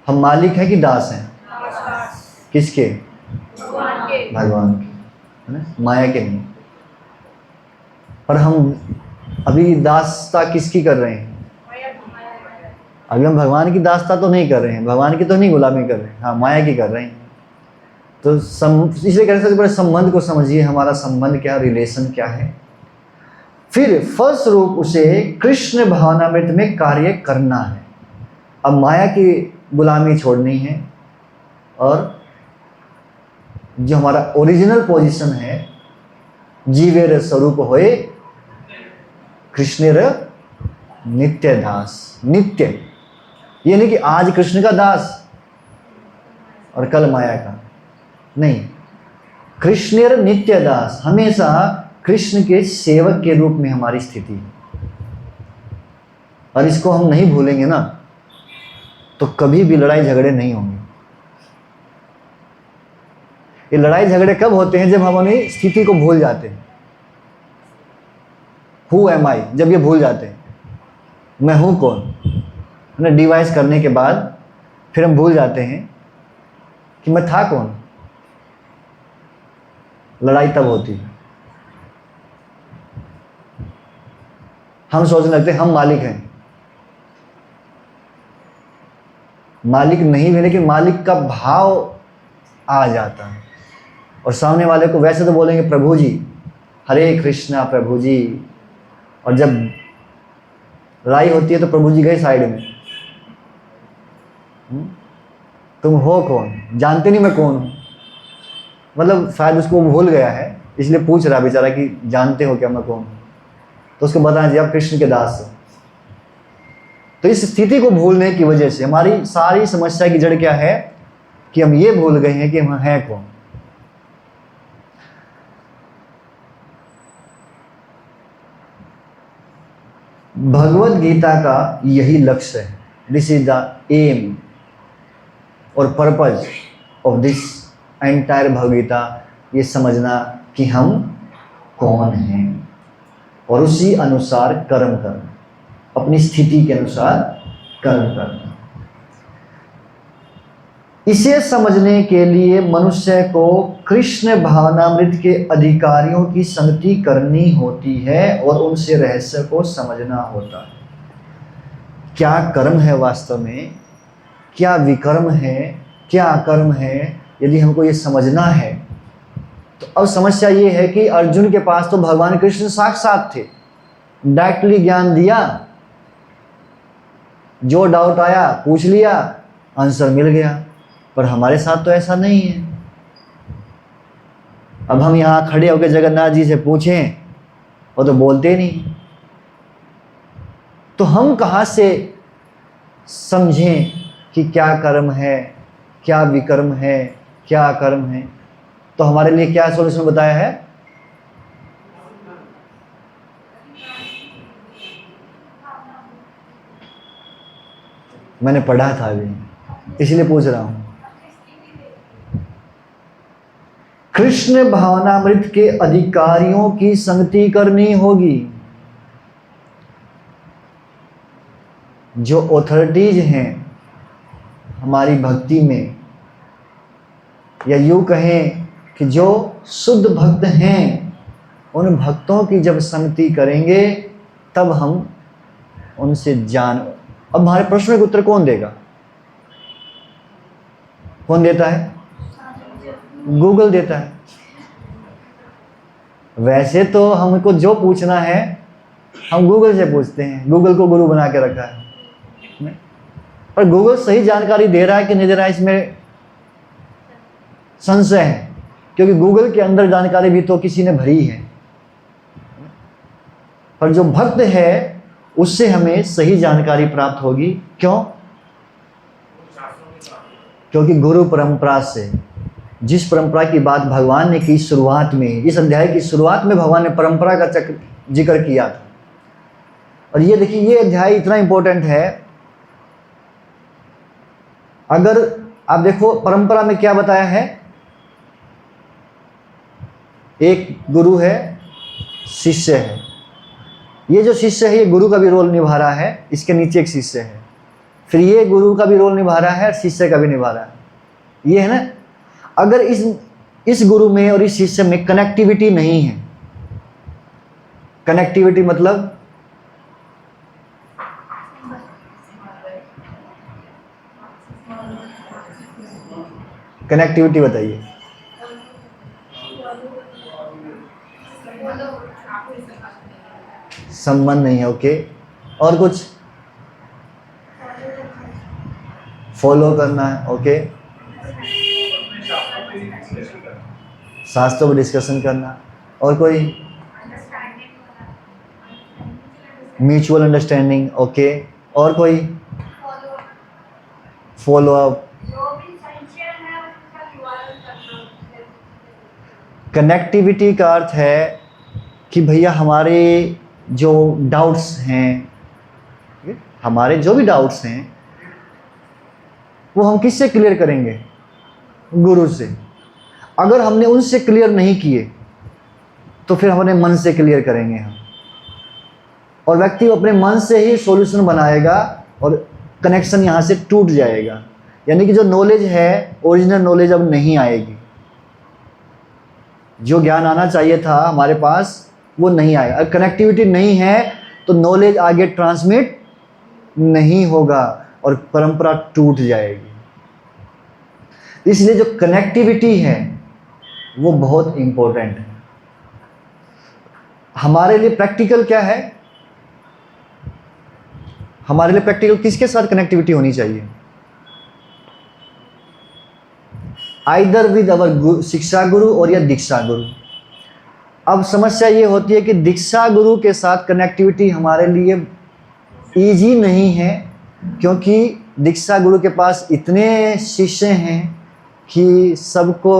हम मालिक हैं कि दास हैं? किसके? भगवान के, है ना? माया के नहीं। पर हम अभी दासता किसकी कर रहे हैं? अभी हम भगवान की दासता तो नहीं कर रहे हैं, भगवान की तो नहीं गुलामी कर रहे हैं, हाँ माया की कर रहे हैं। तो इसलिए कह सकते हैं, संबंध को समझिए, हमारा संबंध क्या, रिलेशन क्या है। फिर फलस्वरूप उसे कृष्ण भावनामृत में कार्य करना है। अब माया की गुलामी छोड़नी है और जो हमारा ओरिजिनल पोजीशन है, जीवेर स्वरूप होए कृष्णेर नित्य दास। नित्य ये नहीं कि आज कृष्ण का दास और कल माया का, नहीं। कृष्णेर नित्य दास, हमेशा कृष्ण के सेवक के रूप में हमारी स्थिति है। और इसको हम नहीं भूलेंगे ना, तो कभी भी लड़ाई झगड़े नहीं होंगे। ये लड़ाई झगड़े कब होते हैं? जब हम अपनी स्थिति को भूल जाते हैं। हु एम आई, जब ये भूल जाते हैं मैं हूं कौन, है ना। डिवाइस करने के बाद फिर हम भूल जाते हैं कि मैं था कौन। लड़ाई तब होती है। हम सोचने लगते हैं हम मालिक हैं। मालिक नहीं भी, लेकिन मालिक का भाव आ जाता है। और सामने वाले को वैसे तो बोलेंगे प्रभु जी, हरे कृष्णा प्रभु जी, और जब लड़ाई होती है तो प्रभु जी गए साइड में। तुम हो कौन? जानते नहीं मैं कौन हूं। मतलब शायद उसको भूल गया है, इसलिए पूछ रहा बेचारा कि जानते हो क्या मैं कौन हूं। तो उसको बताना चाहिए आप कृष्ण के दास हो। तो इस स्थिति को भूलने की वजह से हमारी सारी समस्या की जड़ क्या है कि हम ये भूल गए हैं कि हम हैं कौन। भगवत गीता का यही लक्ष्य है। दिस इज द एम और पर्पज ऑफ दिस एंटायर भगवगीता, ये समझना कि हम कौन हैं और उसी अनुसार कर्म करना, अपनी स्थिति के अनुसार कर्म करना। इसे समझने के लिए मनुष्य को कृष्ण भावनामृत के अधिकारियों की संगति करनी होती है और उनसे रहस्य को समझना होता है। क्या कर्म है वास्तव में, क्या विकर्म है, क्या अकर्म है, यदि हमको ये समझना है तो अब समस्या ये है कि अर्जुन के पास तो भगवान कृष्ण साक्षात थे, डायरेक्टली ज्ञान दिया, जो डाउट आया पूछ लिया, आंसर मिल गया। पर हमारे साथ तो ऐसा नहीं है। अब हम यहाँ खड़े होकर जगन्नाथ जी से पूछें, वो तो बोलते नहीं। तो हम कहाँ से समझें कि क्या कर्म है, क्या विकर्म है, क्या अकर्म है? तो हमारे लिए क्या सॉल्यूशन बताया है? मैंने पढ़ा था अभी, इसलिए पूछ रहा हूँ। कृष्ण भावनामृत के अधिकारियों की संगति करनी होगी। जो ऑथोरिटीज हैं हमारी भक्ति में, या यूँ कहें कि जो शुद्ध भक्त हैं, उन भक्तों की जब संगति करेंगे तब हम उनसे जान। अब हमारे प्रश्न का उत्तर कौन देगा? कौन देता है? गूगल देता है। वैसे तो हमको जो पूछना है हम गूगल से पूछते हैं, गूगल को गुरु बना के रखा है, पर गूगल सही जानकारी दे रहा है कि नहीं दे रहा है, इसमें संशय है, क्योंकि गूगल के अंदर जानकारी भी तो किसी ने भरी है। पर जो भक्त है उससे हमें सही जानकारी प्राप्त होगी। क्यों? क्योंकि गुरु परंपरा से, जिस परंपरा की बात भगवान ने की शुरुआत में, इस अध्याय की शुरुआत में भगवान ने परंपरा का जिक्र किया था। और ये देखिए, ये अध्याय इतना इंपॉर्टेंट है। अगर आप देखो परंपरा में क्या बताया है, एक गुरु है, शिष्य है। ये जो शिष्य है ये गुरु का भी रोल निभा रहा है, इसके नीचे एक शिष्य है, फिर ये गुरु का भी रोल निभा रहा है, शिष्य का भी निभा रहा है। ये है ना, अगर इस गुरु में और इस शिष्य में कनेक्टिविटी नहीं है, कनेक्टिविटी मतलब कनेक्टिविटी बताइए। संबंध नहीं है, ओके। और कुछ? फॉलो करना है, ओके। शास्त्रों पर डिस्कशन करना। और कोई? Mutual understanding, okay. और कोई? Follow up. कनेक्टिविटी का अर्थ है कि भैया हमारे जो डाउट्स हैं, हमारे जो भी डाउट्स हैं वो हम किससे क्लियर करेंगे? गुरु से। अगर हमने उनसे क्लियर नहीं किए तो फिर हम अपने मन से क्लियर करेंगे हम, और व्यक्ति अपने मन से ही सॉल्यूशन बनाएगा और कनेक्शन यहाँ से टूट जाएगा। यानी कि जो नॉलेज है, ओरिजिनल नॉलेज अब नहीं आएगी। जो ज्ञान आना चाहिए था हमारे पास वो नहीं आएगा। अगर कनेक्टिविटी नहीं है तो नॉलेज आगे ट्रांसमिट नहीं होगा और परंपरा टूट जाएगी। इसलिए जो कनेक्टिविटी है वो बहुत इंपॉर्टेंट है। हमारे लिए प्रैक्टिकल क्या है? हमारे लिए प्रैक्टिकल किसके साथ कनेक्टिविटी होनी चाहिए? आइदर विद अवर शिक्षा गुरु और या दीक्षा गुरु। अब समस्या ये होती है कि दीक्षा गुरु के साथ कनेक्टिविटी हमारे लिए इजी नहीं है, क्योंकि दीक्षा गुरु के पास इतने शिष्य हैं कि सबको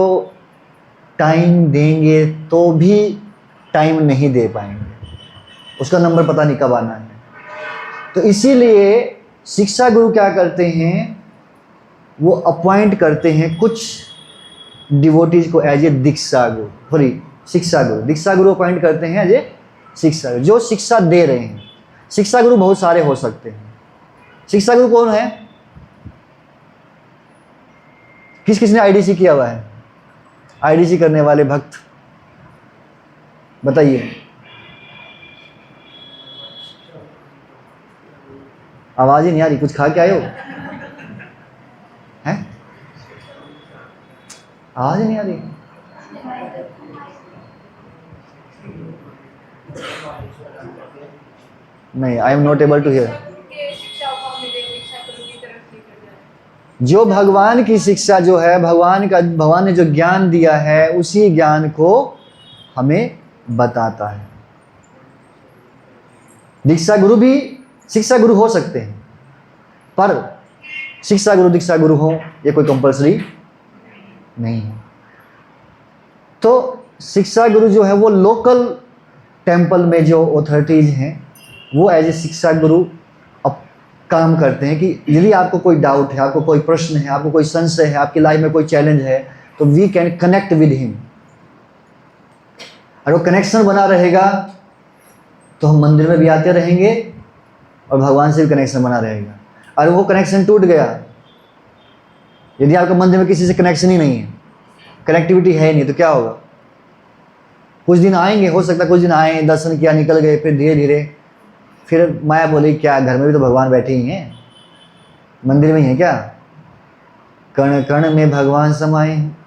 टाइम देंगे तो भी टाइम नहीं दे पाएंगे, उसका नंबर पता नहीं कब आना है। तो इसीलिए शिक्षा गुरु क्या करते हैं, वो अपॉइंट करते हैं कुछ डिवोटीज को as a Diksha Guru, sorry शिक्षा गुरु। दीक्षा गुरु अपॉइंट करते हैं एज ए शिक्षा गुरु, जो शिक्षा दे रहे हैं। शिक्षा गुरु बहुत सारे हो सकते हैं। शिक्षा गुरु कौन है? किस किसने आईडीसी किया हुआ है? आईडीसी करने वाले भक्त बताइए। आवाज ही नहीं आ रही, कुछ खा के आए हो? हैं? आवाज ही नहीं आ रही। नहीं, I am not able to hear. जो भगवान की शिक्षा जो है, भगवान ने जो ज्ञान दिया है उसी ज्ञान को हमें बताता है। दीक्षा गुरु भी शिक्षा गुरु हो सकते हैं, पर शिक्षा गुरु दीक्षा गुरु हो ये कोई कंपल्सरी नहीं है। तो शिक्षा गुरु जो है वो लोकल टेंपल में जो अथॉरिटीज हैं वो एज ए शिक्षा गुरु अब काम करते हैं कि यदि आपको कोई डाउट है, आपको कोई प्रश्न है, आपको कोई संशय है, आपकी लाइफ में कोई चैलेंज है, तो we can connect with him. और वो कनेक्शन बना रहेगा तो हम मंदिर में भी आते रहेंगे और भगवान से भी कनेक्शन बना रहेगा। और वो कनेक्शन टूट गया, यदि आपका मंदिर में किसी से कनेक्शन ही नहीं है, कनेक्टिविटी है ही नहीं, तो क्या होगा? कुछ दिन आएंगे, हो सकता है कुछ दिन आए, दर्शन किया, निकल गए, फिर धीरे धीरे फिर माया बोली क्या घर में भी तो भगवान बैठे ही हैं, मंदिर में ही है क्या? कण कण में भगवान समाए हैं,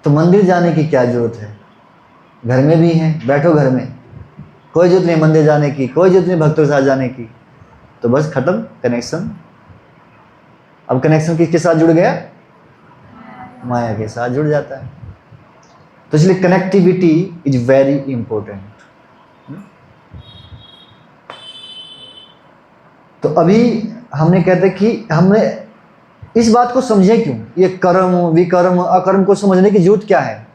तो मंदिर जाने की क्या जरूरत है? घर में भी हैं, बैठो घर में, कोई जरूरत नहीं मंदिर जाने की, कोई जरूरत नहीं भक्तों के साथ जाने की। तो बस खत्म कनेक्शन। अब कनेक्शन किसके साथ जुड़ गया? माया के साथ जुड़ जाता है। तो इसलिए कनेक्टिविटी इज वेरी इंपॉर्टेंट। तो अभी हमने कहते कि हमने इस बात को समझे क्यों, ये कर्म विकर्म अकर्म को समझने की जरूरत क्या है,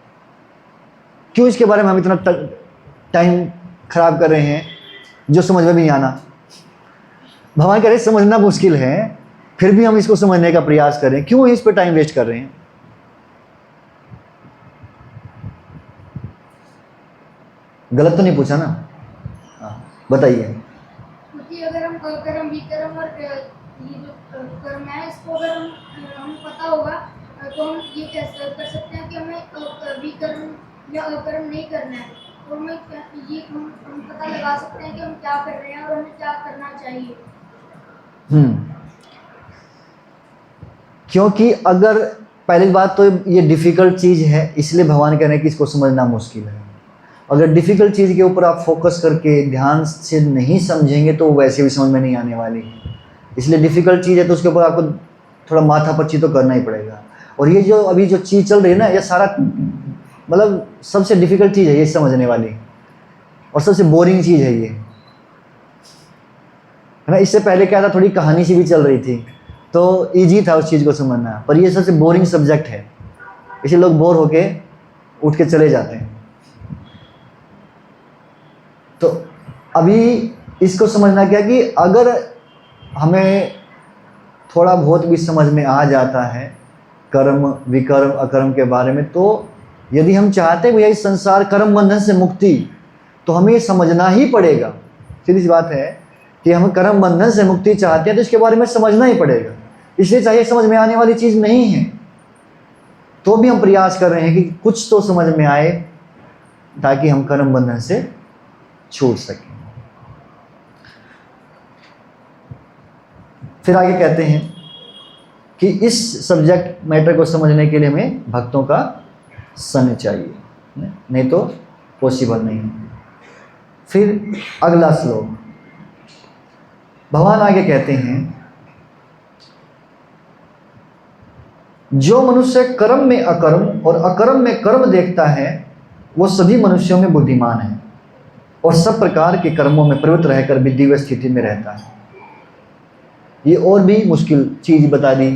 क्यों इसके बारे में हम इतना टाइम खराब कर रहे हैं जो समझ में भी नहीं आना। भगवान कह रहे समझना मुश्किल है, फिर भी हम इसको समझने का प्रयास करें, क्यों इस पर टाइम वेस्ट कर रहे हैं? गलत तो नहीं पूछा ना? हाँ बताइए। क्योंकि अगर हम कर्म विकर्म और ये जो कर्म है इसको अगर हमें पता होगा तो हम ये कर सकते हैं कि हमें विकर्म या अकर्म नहीं करना है, और हमें ये हम पता लगा सकते हैं कि हम क्या कर रहे हैं और हमें क्या करना चाहिए। क्योंकि अगर पहली बात तो ये डिफ़िकल्ट चीज़ है, इसलिए भगवान कह रहे हैं कि इसको समझना मुश्किल है। अगर डिफ़िकल्ट चीज़ के ऊपर आप फोकस करके ध्यान से नहीं समझेंगे तो वैसे भी समझ में नहीं आने वाली है। इसलिए डिफ़िकल्ट चीज़ है तो उसके ऊपर आपको थोड़ा माथा पच्ची तो करना ही पड़ेगा। और ये जो अभी जो चीज़ चल रही है ना, ये सारा मतलब सबसे डिफ़िकल्ट चीज़ है ये समझने वाली, और सबसे बोरिंग चीज़ है ये, है ना। इससे पहले क्या था, थोड़ी कहानी सी भी चल रही थी तो ईजी था उस चीज़ को समझना, पर ये सबसे बोरिंग सब्जेक्ट है, इसलिए लोग बोर होके उठ के चले जाते हैं। तो अभी इसको समझना क्या कि अगर हमें थोड़ा बहुत भी समझ में आ जाता है कर्म विकर्म अकर्म के बारे में, तो यदि हम चाहते हैं भैया इस संसार कर्म बंधन से मुक्ति, तो हमें ये समझना ही पड़ेगा। सीधी सी बात है कि हम कर्म बंधन से मुक्ति चाहते हैं तो इसके बारे में समझना ही पड़ेगा। इसलिए चाहिए समझ में आने वाली चीज़ नहीं है, तो भी हम प्रयास कर रहे हैं कि कुछ तो समझ में आए ताकि हम कर्म बंधन से छूट सकें। फिर आगे कहते हैं कि इस सब्जेक्ट मैटर को समझने के लिए हमें भक्तों का संग चाहिए, नहीं तो पॉसिबल नहीं है। फिर अगला श्लोक भगवान आगे कहते हैं, जो मनुष्य कर्म में अकर्म और अकर्म में कर्म देखता है वो सभी मनुष्यों में बुद्धिमान है और सब प्रकार के कर्मों में प्रवृत्त रहकर विधिवत स्थिति में रहता है। ये और भी मुश्किल चीज बता दी।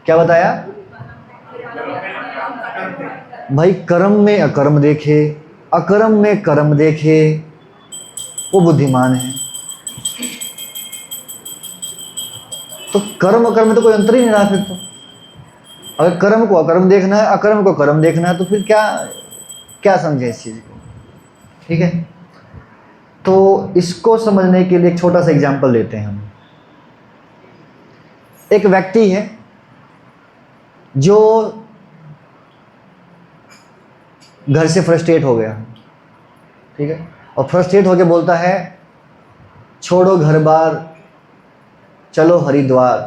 क्या बताया भाई? कर्म में अकर्म देखे, अकर्म में कर्म देखे, वो बुद्धिमान है। तो कर्म अकर्म में तो कोई अंतर ही नहीं रहा। फिर तो अगर कर्म को अकर्म देखना है, अकर्म को कर्म देखना है, तो फिर क्या क्या समझे इस चीज को? ठीक है, तो इसको समझने के लिए एक छोटा सा एग्जाम्पल लेते हैं हम। एक व्यक्ति है जो घर से फ्रस्ट्रेट हो गया, ठीक है, और फ्रस्ट्रेट होकर बोलता है छोड़ो घर बार चलो हरिद्वार।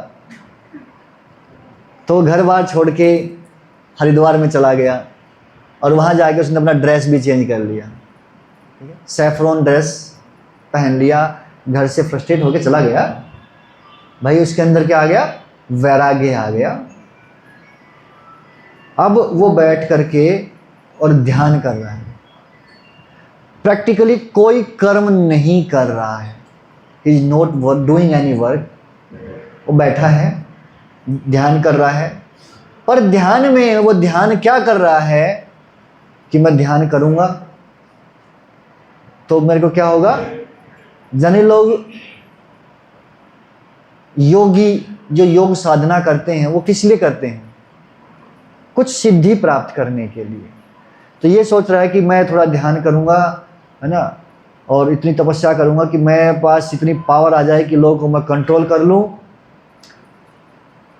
तो घर बार छोड़ के हरिद्वार में चला गया और वहाँ जाके उसने अपना ड्रेस भी चेंज कर लिया, ठीक है, सैफरॉन ड्रेस पहन लिया, घर से फ्रस्ट्रेट होके चला गया। भाई उसके अंदर क्या आ गया? वैराग्य आ गया। अब वो बैठ करके और ध्यान कर रहा है, प्रैक्टिकली कोई कर्म नहीं कर रहा है, he is not doing any work. वो बैठा है, ध्यान कर रहा है, पर ध्यान में वो ध्यान क्या कर रहा है कि मैं ध्यान करूंगा तो मेरे को क्या होगा। जाने लोग योगी जो योग साधना करते हैं वो किस लिए करते हैं? कुछ सिद्धि प्राप्त करने के लिए। तो ये सोच रहा है कि मैं थोड़ा ध्यान करूँगा, है ना, और इतनी तपस्या करूँगा कि मेरे पास इतनी पावर आ जाए कि लोगों को मैं कंट्रोल कर लूँ,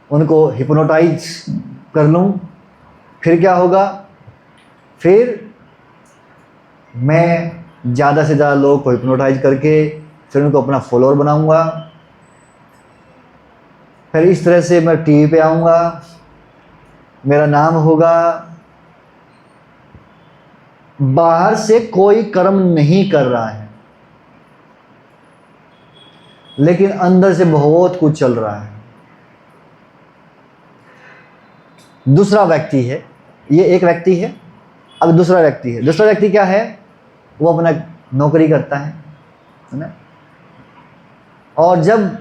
उनको हिप्नोटाइज कर लूँ। फिर क्या होगा? फिर मैं ज़्यादा से ज़्यादा लोगों को हिप्नोटाइज करके फिर उनको अपना फॉलोअर बनाऊँगा। फिर इस तरह से मैं टीवी पे आऊँगा, मेरा नाम होगा। बाहर से कोई कर्म नहीं कर रहा है, लेकिन अंदर से बहुत कुछ चल रहा है। दूसरा व्यक्ति है, ये एक व्यक्ति है, अब दूसरा व्यक्ति है। दूसरा व्यक्ति क्या है? वो अपना नौकरी करता है ना, और जब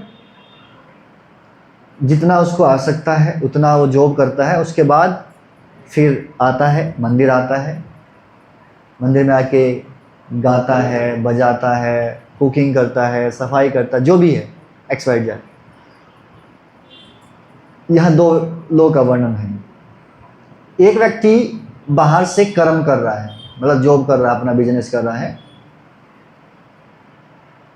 जितना उसको आवश्यकता है उतना वो जॉब करता है। उसके बाद फिर आता है, मंदिर आता है, मंदिर में आके गाता है, बजाता है, कुकिंग करता है, सफाई करता है, जो भी है XYZ। यहाँ दो लोगों का वर्णन है। एक व्यक्ति बाहर से कर्म कर रहा है, मतलब जॉब कर रहा है, अपना बिजनेस कर रहा है।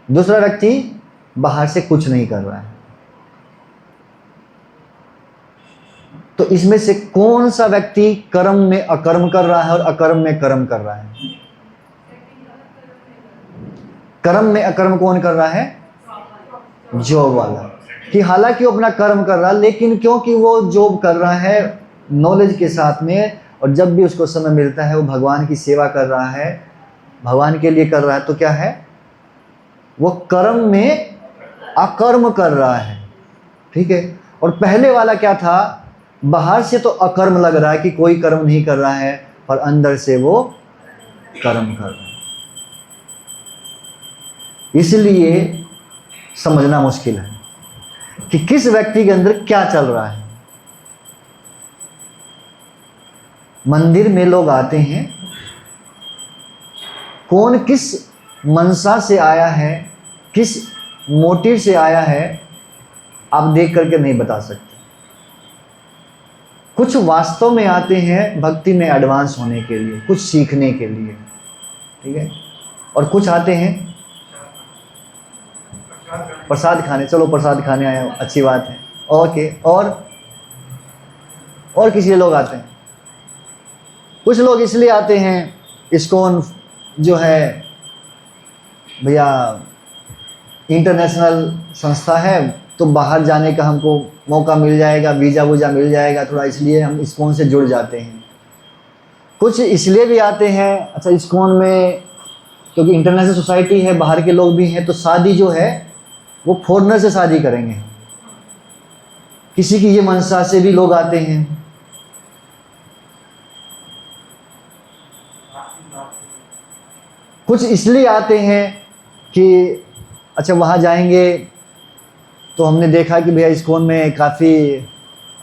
दूसरा व्यक्ति बाहर से कुछ नहीं कर रहा है। तो इसमें से कौन सा व्यक्ति कर्म में अकर्म कर रहा है और अकर्म में कर्म कर रहा है? कर्म में अकर्म कौन कर रहा है? जॉब वाला। कि हालांकि वो अपना कर्म कर रहा है, लेकिन क्योंकि वो जॉब कर रहा है नॉलेज के साथ में, और जब भी उसको समय मिलता है वो भगवान की सेवा कर रहा है, भगवान के लिए कर रहा है, तो क्या है? वो कर्म में अकर्म कर रहा है। ठीक है। और पहले वाला क्या था? बाहर से तो अकर्म लग रहा है कि कोई कर्म नहीं कर रहा है, और अंदर से वो कर्म कर रहा है। इसलिए समझना मुश्किल है कि किस व्यक्ति के अंदर क्या चल रहा है। मंदिर में लोग आते हैं, कौन किस मनसा से आया है, किस मोटिव से आया है, आप देख करके नहीं बता सकते। कुछ वास्तव में आते हैं भक्ति में एडवांस होने के लिए, कुछ सीखने के लिए, ठीक है, और कुछ आते हैं प्रसाद खाने। चलो प्रसाद खाने आए हो, अच्छी बात है, ओके। और किस लिए लोग आते हैं? कुछ लोग इसलिए आते हैं, इस्कॉन जो है भैया इंटरनेशनल संस्था है, तो बाहर जाने का हमको मौका मिल जाएगा, वीज़ा वूज़ा मिल जाएगा थोड़ा, इसलिए हम इस्कॉन से जुड़ जाते हैं। कुछ इसलिए भी आते हैं, अच्छा इस्कॉन में क्योंकि इंटरनेशनल सोसाइटी है, बाहर के लोग भी हैं, तो शादी जो है वो फॉरेनर से शादी करेंगे। किसी की ये मनसा से भी लोग आते हैं। कुछ इसलिए आते हैं कि अच्छा वहाँ जाएंगे तो हमने देखा कि भैया इस्कॉन में काफ़ी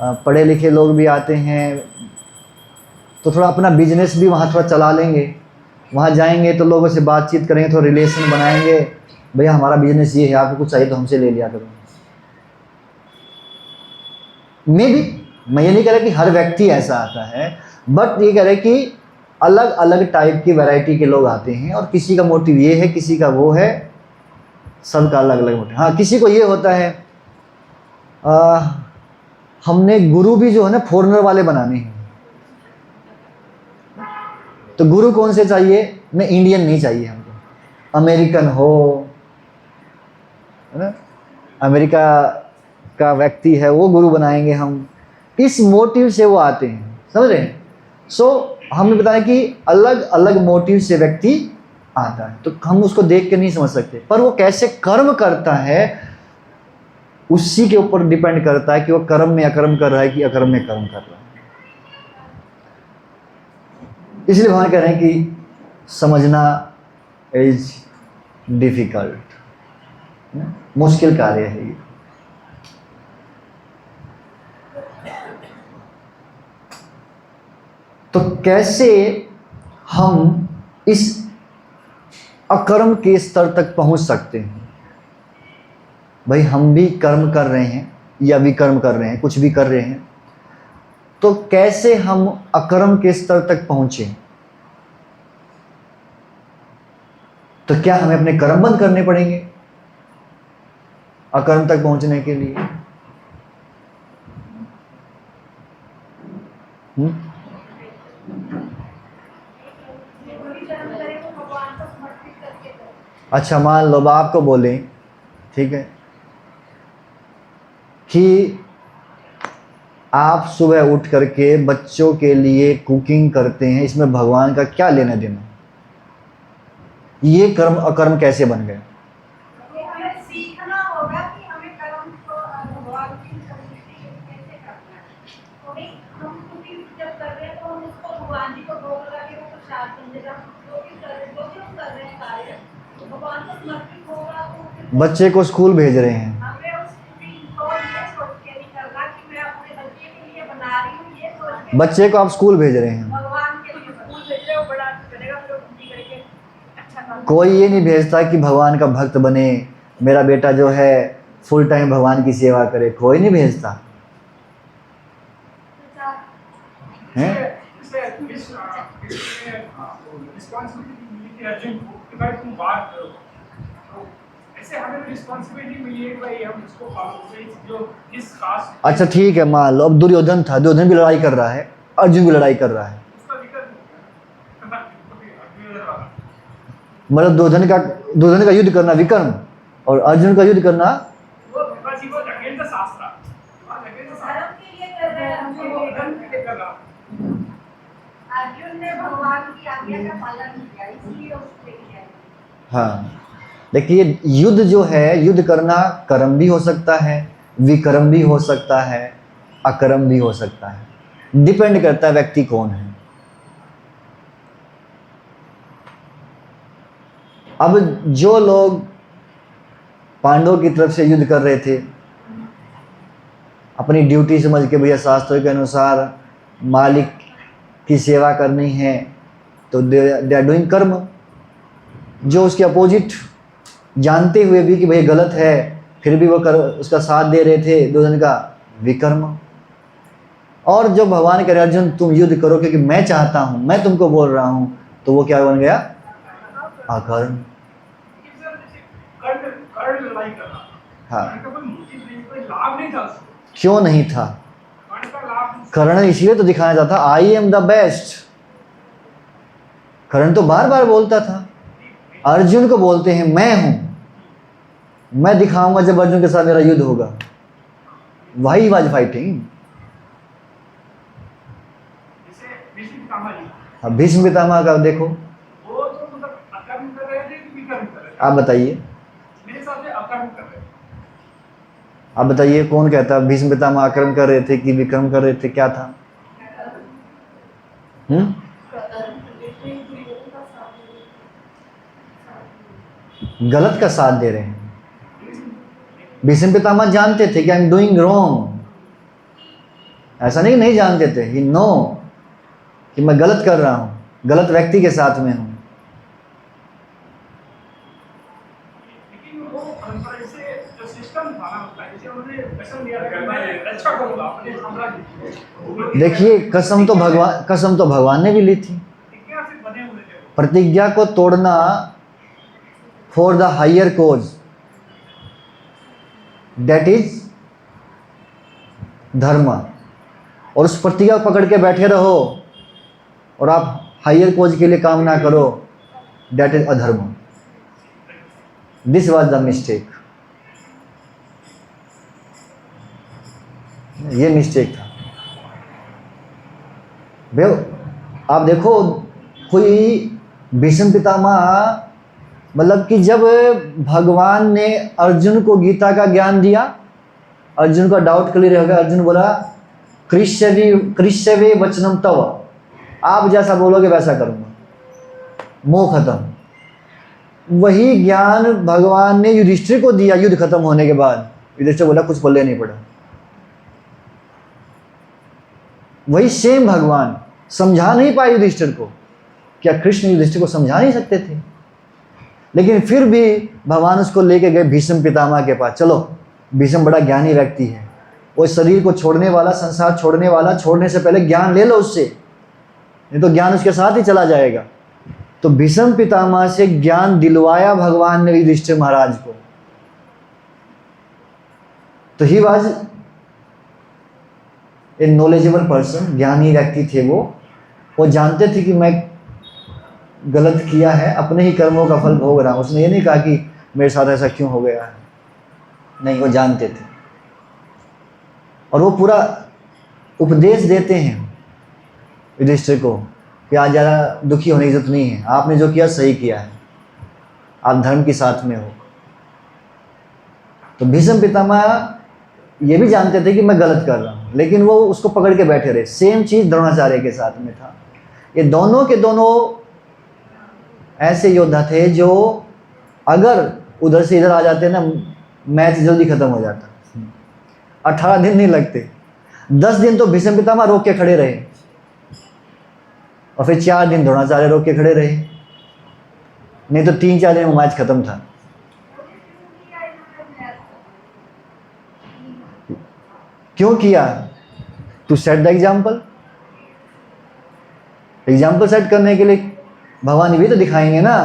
पढ़े लिखे लोग भी आते हैं, तो थोड़ा अपना बिजनेस भी वहाँ थोड़ा चला लेंगे। वहाँ जाएंगे तो लोगों से बातचीत करेंगे, थोड़ा रिलेशन बनाएंगे, भैया हमारा बिजनेस ये है, आपको कुछ चाहिए तो हमसे ले लिया करो। मैं ये नहीं कह रहा कि हर व्यक्ति ऐसा आता है, बट ये कह रहे कि अलग अलग टाइप की वैरायटी के लोग आते हैं, और किसी का मोटिव ये है, किसी का वो है, सबका अलग अलग मोटिव। हाँ, किसी को ये होता है हमने गुरु भी जो है ना फॉरेनर वाले बनाने हैं, तो गुरु कौन से चाहिए? मैं इंडियन नहीं चाहिए, हमको अमेरिकन हो, है ना, अमेरिका का व्यक्ति है वो गुरु बनाएंगे हम। इस मोटिव से वो आते हैं, समझ रहे हैं? सो हमने बताया कि अलग अलग मोटिव से व्यक्ति आता है, तो हम उसको देख के नहीं समझ सकते, पर वो कैसे कर्म करता है उसी के ऊपर डिपेंड करता है कि वो कर्म में अकर्म कर रहा है कि अकर्म में कर्म कर रहा है। इसलिए भगवान कह रहे हैं कि समझना इज डिफिकल्ट, मुश्किल कार्य है ये। तो कैसे हम इस अकर्म के स्तर तक पहुंच सकते हैं? भाई हम भी कर्म कर रहे हैं या विकर्म कर रहे हैं, कुछ भी कर रहे हैं, तो कैसे हम अकर्म के स्तर तक पहुंचे? तो क्या हमें अपने कर्म बंद करने पड़ेंगे अकर्म तक पहुंचने के लिए? अच्छा, मान लो बाप को बोले, ठीक है, कि आप सुबह उठ करके बच्चों के लिए कुकिंग करते हैं, इसमें भगवान का क्या लेना देना? ये कर्म अकर्म कैसे बन गए? हमें सीखना होगा कि हमें कर्म को भगवान की संतुष्टि कैसे करना है। और हम कुकिंग जब कर रहे हैं तो हम उसको भगवान जी को भोग लगा के वो प्रसाद समझेगा। जो भी हम कर रहे हैं कार्य तो भगवान को समर्पित होगा। तो बच्चे को स्कूल भेज रहे हैं, हमें उस कुकिंग को ये सोच के नहीं करना कि मैं अपने बच्चे के लिए बना रही हूँ, ये सोच के बच्चे को आप स्कूल भेज रहे हैं, भगवान के लिए स्कूल भेज रहे हो, बड़ा करेगा फिर कुकिंग करके अच्छा काम। कोई ये नहीं भेजता कि भगवान का भक्त बने, मेरा बेटा जो है फुल टाइम भगवान की सेवा करे, कोई नहीं भेजता है। अच्छा ठीक है, मान लो अब दुर्योधन था, दुर्योधन भी लड़ाई कर रहा है, अर्जुन भी लड़ाई कर रहा है, मतलब दुर्योधन का युद्ध करना विक्रम और अर्जुन का युद्ध करना धर्म के लिए कर रहे हैं, अर्जुन ने भगवान की आज्ञा का पालन किया इसलिए उसने किया। हाँ। देखिए, युद्ध जो है, युद्ध करना कर्म भी हो सकता है, विकर्म भी हो सकता है, अकर्म भी हो सकता है, डिपेंड करता है व्यक्ति कौन है। अब जो लोग पांडवों की तरफ से युद्ध कर रहे थे, अपनी ड्यूटी समझ के भैया शास्त्रों के अनुसार मालिक की सेवा करनी है, तो दे आर डूइंग कर्म। जो उसके अपोजिट जानते हुए भी कि भाई गलत है, फिर भी वो उसका साथ दे रहे थे, दुर्योधन का विकर्म। और जो भगवान कह रहे अर्जुन तुम युद्ध करो क्योंकि मैं चाहता हूं, मैं तुमको बोल रहा हूं, तो वो क्या बन गया? अकर्म। हाँ, क्यों नहीं था? कर्ण इसलिए तो दिखाया जाता आई एम द बेस्ट। कर्ण तो बार बार बोलता था, अर्जुन को बोलते हैं मैं हूं, मैं दिखाऊंगा जब अर्जुन के साथ मेरा युद्ध होगा। वही वाज फाइटिंग। अब भीष्म पितामह का देखो, आप बताइए, आप बताइए कौन कहता है भीष्म पितामह अकर्म कर रहे थे कि विक्रम कर रहे थे? क्या था? गलत का साथ दे रहे हैं। भीष्म पितामह जानते थे कि आई एम डूइंग रॉन्ग, ऐसा नहीं जानते थे, ही नो कि मैं गलत कर रहा हूं, गलत व्यक्ति के साथ में हूं। देखिए, कसम तो भगवान ने भी ली थी। प्रतिज्ञा को तोड़ना for the higher cause, that is dharma. और उस प्रतिज्ञा को पकड़ के बैठे रहो और आप हायर कोज के लिए काम ना करो, दैट इज अधर्म। This was the mistake. ये मिस्टेक था। भाई आप देखो, कोई भीष्म पितामह, मतलब कि जब भगवान ने अर्जुन को गीता का ज्ञान दिया, अर्जुन का डाउट क्लियर हो गया, अर्जुन बोला कृष्यवे वचनम तव, आप जैसा बोलोगे वैसा करूंगा, मोह खत्म। वही ज्ञान भगवान ने युधिष्ठिर को दिया युद्ध खत्म होने के बाद। युधिष्ठिर बोला कुछ पल्ले नहीं पड़ा। वही सेम भगवान समझा नहीं पाए युधिष्ठिर को। क्या कृष्ण युधिष्ठिर को समझा नहीं सकते थे? लेकिन फिर भी भगवान उसको लेके गए भीष्म पितामह के पास। चलो, भीष्म बड़ा ज्ञानी व्यक्ति है, वो शरीर को छोड़ने वाला, संसार छोड़ने वाला, छोड़ने से पहले ज्ञान ले लो उससे, नहीं तो ज्ञान उसके साथ ही चला जाएगा। तो भीष्म पितामह से ज्ञान दिलवाया भगवान ने युधिष्ठिर महाराज को। तो he was a knowledgeable person, ज्ञानी व्यक्ति थे वो जानते थे कि मैं गलत किया है, अपने ही कर्मों का फल भोग रहा हूं। उसने ये नहीं कहा कि मेरे साथ ऐसा क्यों हो गया है, नहीं, वो जानते थे। और वो पूरा उपदेश देते हैं युधिष्ठिर को कि आज ज़्यादा दुखी होने की जरूरत नहीं है, आपने जो किया सही किया है, आप धर्म के साथ में हो। तो भीष्म पितामह ये भी जानते थे कि मैं गलत कर रहा हूँ, लेकिन वो उसको पकड़ के बैठे रहे। सेम चीज़ द्रोणाचार्य के साथ में था। ये दोनों के दोनों ऐसे योद्धा थे जो अगर उधर से इधर आ जाते ना, मैच जल्दी खत्म हो जाता। 18 दिन नहीं लगते, 10 दिन तो भीष्म पितामह रोक के खड़े रहे, और फिर 4 दिन द्रोणाचार्य रोक के खड़े रहे, नहीं तो 3-4 दिन में मैच खत्म था। क्यों किया? To set the example. Example set करने के लिए भगवान ये भी तो दिखाएंगे ना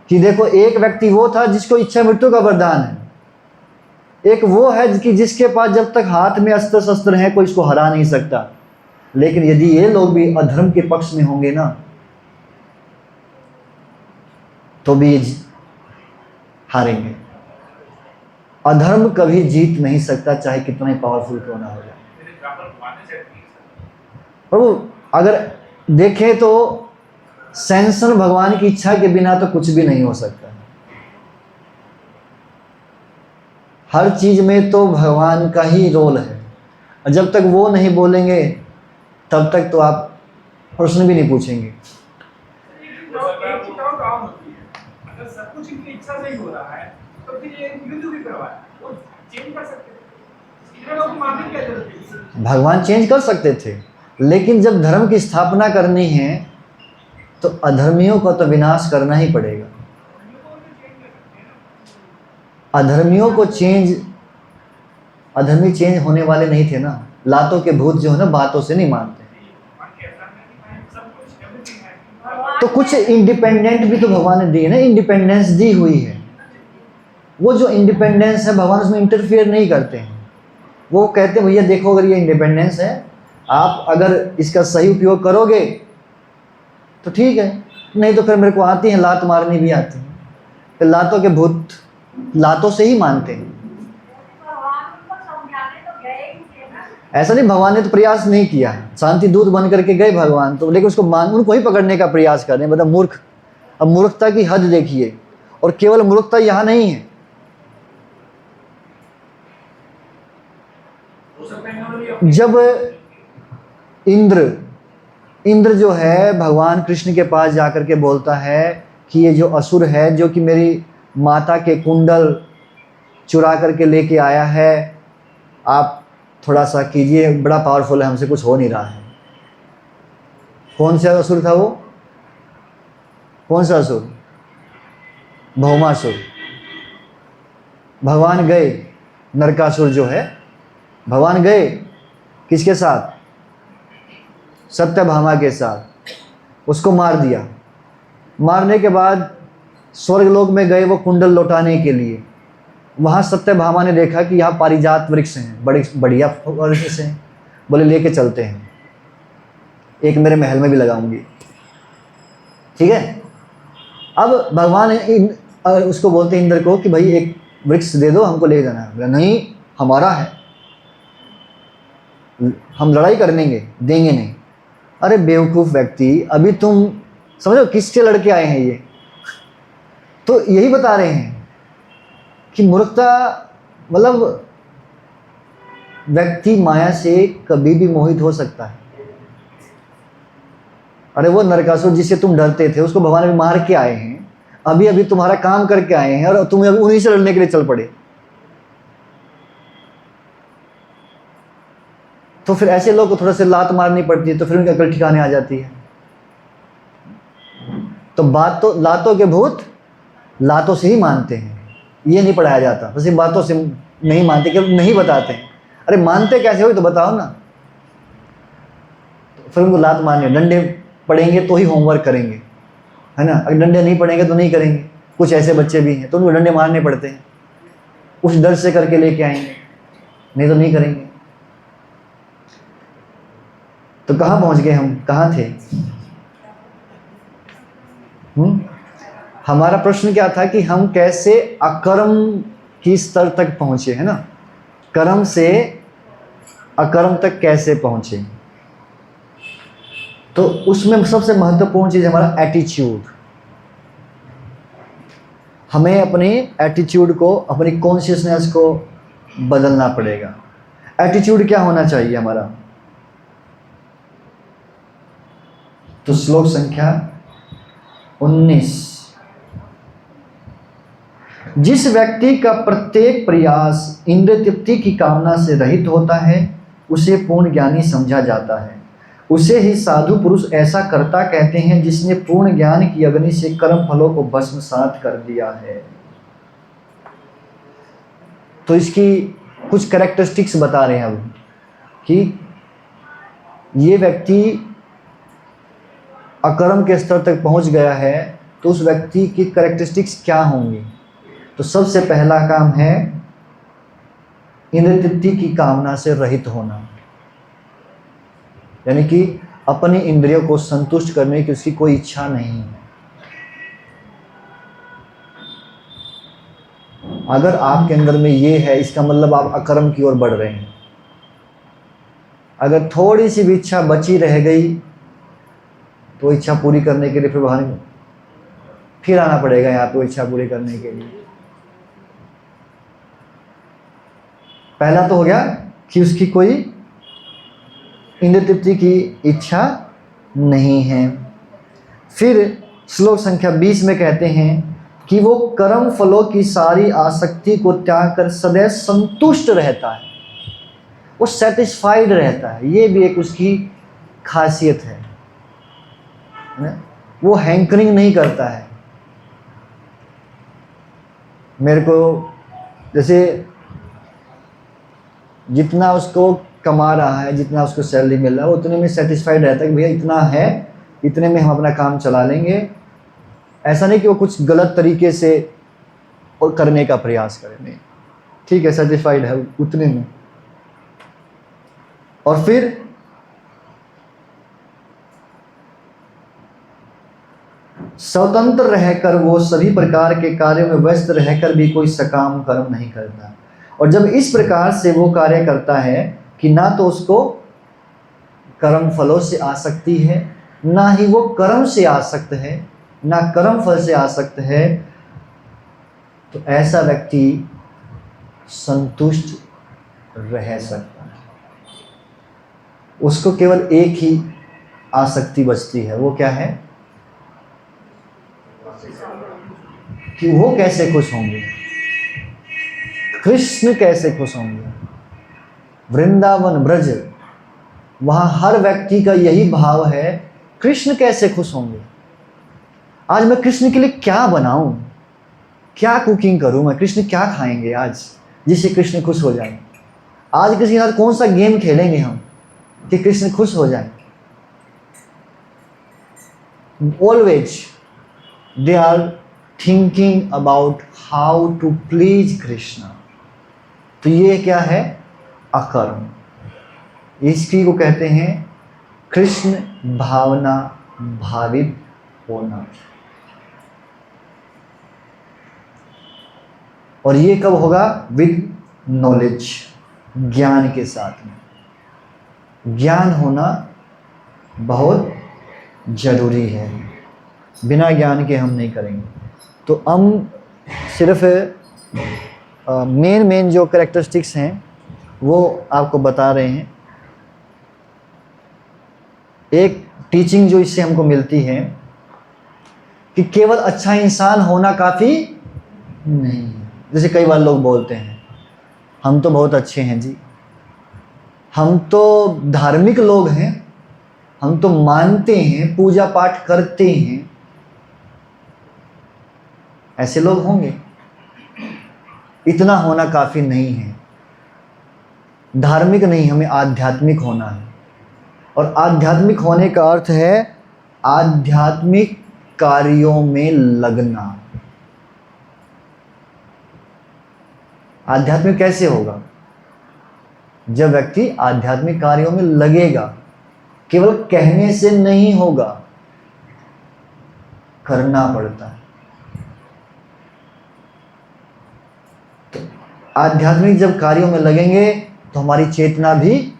कि देखो, एक व्यक्ति वो था जिसको इच्छा मृत्यु का वरदान है, एक वो है कि जिसके पास जब तक हाथ में अस्त्र शस्त्र है कोई इसको हरा नहीं सकता। लेकिन यदि ये लोग भी अधर्म के पक्ष में होंगे ना, तो भी हारेंगे। अधर्म कभी जीत नहीं सकता, चाहे कितना ही पावरफुल क्यों ना हो जाए। और वो अगर देखें तो सैंक्शन भगवान की इच्छा के बिना तो कुछ भी नहीं हो सकता। हर चीज में तो भगवान का ही रोल है, और जब तक वो नहीं बोलेंगे तब तक तो आप प्रश्न भी नहीं पूछेंगे। अगर सब कुछ इनकी इच्छा से ही हो रहा है तो फिर ये युद्ध भी करवाए, वो चेंज कर सकते हैं। इधर लोग माफी क्या जरूरत है? भगवान चेंज कर सकते थे, लेकिन जब धर्म की स्थापना करनी है तो अधर्मियों का तो विनाश करना ही पड़ेगा। अधर्मियों को अधर्मी चेंज होने वाले नहीं थे ना। लातों के भूत जो है ना, बातों से नहीं मानते। तो कुछ इंडिपेंडेंट भी तो भगवान ने दी है ना, इंडिपेंडेंस दी हुई है। वो जो इंडिपेंडेंस है भगवान उसमें इंटरफियर नहीं करते हैं। वो कहते हैं भैया देखो, अगर ये इंडिपेंडेंस है, आप अगर इसका सही उपयोग करोगे तो ठीक है, नहीं तो फिर मेरे को आती है लात मारनी भी आती है। फिर लातों के भूत लातों से ही मानते हैं। ऐसा नहीं भगवान ने तो प्रयास नहीं किया, शांति दूत बन करके गए भगवान तो, लेकिन उसको उनको ही पकड़ने का प्रयास कर रहे हैं। मतलब मूर्ख। अब मूर्खता की हद देखिए, और केवल मूर्खता यहाँ नहीं है। जब इंद्र जो है भगवान कृष्ण के पास जाकर के बोलता है कि ये जो असुर है, जो कि मेरी माता के कुंडल चुरा करके लेके आया है, आप थोड़ा सा कीजिए, बड़ा पावरफुल है, हमसे कुछ हो नहीं रहा है। कौन सा असुर था वो? कौन सा असुर? भौमासुर। भगवान गए, नरकासुर जो है, भगवान गए किसके साथ? सत्यभामा के साथ। उसको मार दिया। मारने के बाद स्वर्गलोक में गए वो कुंडल लौटाने के लिए। वहाँ सत्यभामा ने देखा कि यहाँ पारिजात वृक्ष हैं, बड़े बढ़िया वृक्ष हैं। बोले लेके चलते हैं, एक मेरे महल में भी लगाऊंगी। ठीक है। अब भगवान उसको बोलते हैं इंद्र को कि भाई एक वृक्ष दे दो, हमको ले जाना है। बोला नहीं, हमारा है, हम लड़ाई करेंगे, देंगे नहीं। अरे बेवकूफ़ व्यक्ति, अभी तुम समझो किससे लड़के आए हैं ये। तो यही बता रहे हैं कि मूर्खता, मतलब व्यक्ति माया से कभी भी मोहित हो सकता है। अरे वो नरकासुर जिससे तुम डरते थे, उसको भगवान अभी मार के आए हैं, अभी अभी तुम्हारा काम करके आए हैं, और तुम अभी उन्हीं से लड़ने के लिए चल पड़े। तो फिर ऐसे लोग को थोड़ा सा लात मारनी पड़ती है, तो फिर उनकी अकल ठिकाने आ जाती है। तो बात तो लातों के भूत लातों से ही मानते हैं, ये नहीं पढ़ाया जाता। बस इन बातों से नहीं मानते, केवल नहीं बताते हैं। अरे मानते कैसे हो तो बताओ ना। तो फिर उनको लात मारनी, डंडे पड़ेंगे तो ही होमवर्क करेंगे, है ना। अगर डंडे नहीं पड़ेंगे तो नहीं करेंगे। कुछ ऐसे बच्चे भी हैं तो उनको डंडे मारने पड़ते हैं, उस डर से करके लेके आएंगे, नहीं तो नहीं करेंगे। तो कहाँ पहुंच गए हम, कहाँ थे? हमारा प्रश्न क्या था कि हम कैसे अकर्म की स्तर तक पहुंचे, है ना। कर्म से अकर्म तक कैसे पहुंचे। तो उसमें सबसे महत्वपूर्ण चीज हमारा एटीट्यूड। हमें अपने एटीट्यूड को, अपनी कॉन्शियसनेस को बदलना पड़ेगा। एटीट्यूड क्या होना चाहिए हमारा? तो श्लोक संख्या 19। जिस व्यक्ति का प्रत्येक प्रयास इंद्रिय तृप्ति की कामना से रहित होता है उसे पूर्ण ज्ञानी समझा जाता है। उसे ही साधु पुरुष ऐसा करता कहते हैं जिसने पूर्ण ज्ञान की अग्नि से कर्म फलों को भस्मसात कर दिया है। तो इसकी कुछ कैरेक्टरिस्टिक्स बता रहे हैं अब कि ये व्यक्ति अकर्म के स्तर तक पहुंच गया है तो उस व्यक्ति की कैरेक्टरिस्टिक्स क्या होंगी। तो सबसे पहला काम है इंद्रिय तृप्ति की कामना से रहित होना, यानी कि अपनी इंद्रियों को संतुष्ट करने की उसकी कोई इच्छा नहीं है। अगर आपके अंदर में ये है, इसका मतलब आप अकर्म की ओर बढ़ रहे हैं। अगर थोड़ी सी भी इच्छा बची रह गई तो इच्छा पूरी करने के लिए फिर आना पड़ेगा यहाँ पे इच्छा पूरी करने के लिए। पहला तो हो गया कि उसकी कोई इंद्रिय तृप्ति की इच्छा नहीं है। फिर श्लोक संख्या 20 में कहते हैं कि वो कर्म फलों की सारी आसक्ति को त्याग कर सदैव संतुष्ट रहता है, वो सेटिस्फाइड रहता है। ये भी एक उसकी खासियत है ना? वो हैंकरिंग नहीं करता है। मेरे को जैसे जितना उसको कमा रहा है, जितना उसको सैलरी मिल रहा है, वो उतने में सेटिस्फाइड रहता है कि भैया इतना है, इतने में हम अपना काम चला लेंगे। ऐसा नहीं कि वो कुछ गलत तरीके से और करने का प्रयास करे, नहीं, ठीक है, सेटिस्फाइड है उतने में। और फिर स्वतंत्र रहकर वो सभी प्रकार के कार्यों में व्यस्त रहकर भी कोई सकाम कर्म नहीं करता। और जब इस प्रकार से वो कार्य करता है कि ना तो उसको कर्म फलों से आसक्ति है, ना ही वो कर्म से आसक्त है, ना कर्म फल से आसक्त है, तो ऐसा व्यक्ति संतुष्ट रह सकता है। उसको केवल एक ही आसक्ति बचती है, वो क्या है कि वो कैसे खुश होंगे, कृष्ण कैसे खुश होंगे। वृंदावन ब्रज, वहां हर व्यक्ति का यही भाव है, कृष्ण कैसे खुश होंगे। आज मैं कृष्ण के लिए क्या बनाऊं, क्या कुकिंग करूं मैं, कृष्ण क्या खाएंगे आज जिससे कृष्ण खुश हो जाए। आज किसी के साथ कौन सा गेम खेलेंगे हम कि कृष्ण खुश हो जाए। Always they are thinking about how to please Krishna. तो ये क्या है, अकर्म। इसकी को कहते हैं कृष्ण भावना भावित होना। और ये कब होगा, विद नॉलेज, ज्ञान के साथ में। ज्ञान होना बहुत जरूरी है, बिना ज्ञान के हम नहीं करेंगे। तो हम सिर्फ मेन जो कैरेक्टरिस्टिक्स हैं वो आपको बता रहे हैं। एक टीचिंग जो इससे हमको मिलती है कि केवल अच्छा इंसान होना काफ़ी नहीं है। जैसे कई बार लोग बोलते हैं हम तो बहुत अच्छे हैं जी, हम तो धार्मिक लोग हैं, हम तो मानते हैं, पूजा पाठ करते हैं। ऐसे लोग होंगे, इतना होना काफ़ी नहीं है। धार्मिक नहीं, हमें आध्यात्मिक होना है। और आध्यात्मिक होने का अर्थ है आध्यात्मिक कार्यों में लगना। आध्यात्मिक कैसे होगा? जब व्यक्ति आध्यात्मिक कार्यों में लगेगा। केवल कहने से नहीं होगा, करना पड़ता है। तो आध्यात्मिक जब कार्यों में लगेंगे तो हमारी चेतना भी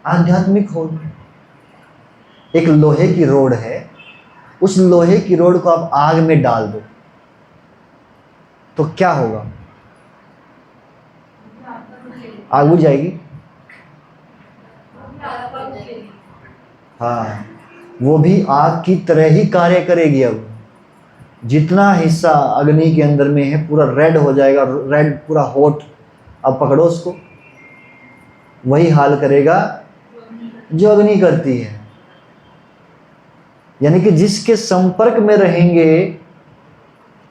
आध्यात्मिक होगी। एक लोहे की रोड है, उस लोहे की रोड को आप आग में डाल दो तो क्या होगा? आग बुझ जाएगी। हाँ, वो भी आग की तरह ही कार्य करेगी। अब जितना हिस्सा अग्नि के अंदर में है पूरा रेड हो जाएगा, रेड पूरा हॉट। अब पकड़ो उसको, वही हाल करेगा जो अग्नि करती है। यानी कि जिसके संपर्क में रहेंगे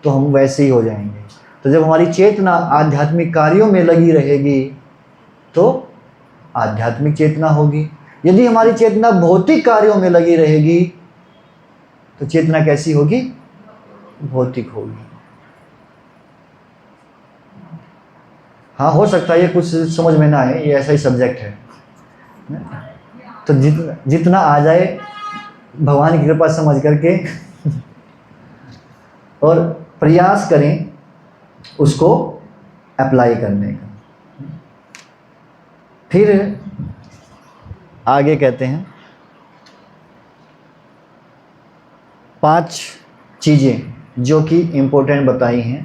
तो हम वैसे ही हो जाएंगे। तो जब हमारी चेतना आध्यात्मिक कार्यों में लगी रहेगी तो आध्यात्मिक चेतना होगी। यदि हमारी चेतना भौतिक कार्यों में लगी रहेगी तो चेतना कैसी होगी? भौतिक होगी। हाँ, हो सकता है ये कुछ समझ में ना आए, ये ऐसा ही सब्जेक्ट है। तो जितना आ जाए भगवान की कृपा समझ करके और प्रयास करें उसको अप्लाई करने का। फिर आगे कहते हैं 5 चीज़ें जो कि इम्पोर्टेंट बताई हैं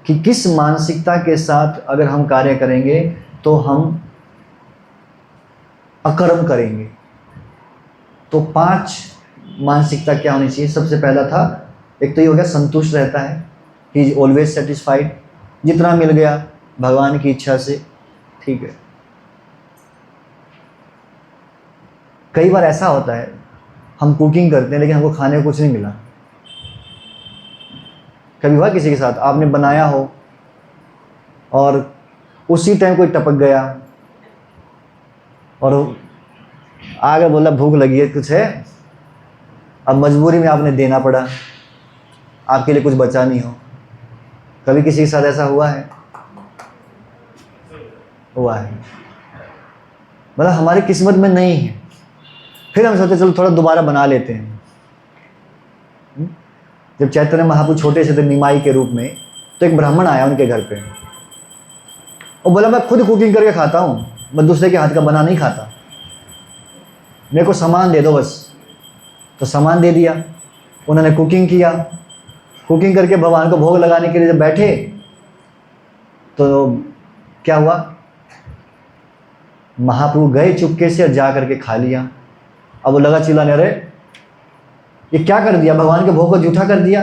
कि किस मानसिकता के साथ अगर हम कार्य करेंगे तो हम अकर्म करेंगे। तो 5 मानसिकता क्या होनी चाहिए? सबसे पहला था, एक तो ये हो गया संतुष्ट रहता है, ही इज ऑलवेज सेटिस्फाइड, जितना मिल गया भगवान की इच्छा से ठीक है। कई बार ऐसा होता है हम कुकिंग करते हैं लेकिन हमको खाने को कुछ नहीं मिला। कभी हुआ किसी के साथ, आपने बनाया हो और उसी टाइम कोई टपक गया और आगे बोला भूख लगी है, कुछ है, अब मजबूरी में आपने देना पड़ा, आपके लिए कुछ बचा नहीं हो। कभी किसी के साथ ऐसा हुआ है? हुआ है। मतलब हमारी किस्मत में नहीं है, फिर हम सोचते चलो थोड़ा दोबारा बना लेते हैं। जब चैतन्य महाप्रभु छोटे से थे निमाई के रूप में, तो एक ब्राह्मण आया उनके घर पे और बोला मैं खुद कुकिंग करके खाता हूँ, मैं दूसरे के हाथ का बना नहीं खाता, मेरे को सामान दे दो बस। तो सामान दे दिया, उन्होंने कुकिंग किया। कुकिंग करके भगवान को भोग लगाने के लिए जब बैठे तो क्या हुआ? महाप्रभु गए चुपके से और जा करके खा लिया। अब वो लगा चिल्लाने, अरे ये क्या कर दिया, भगवान के भोग को जूठा कर दिया,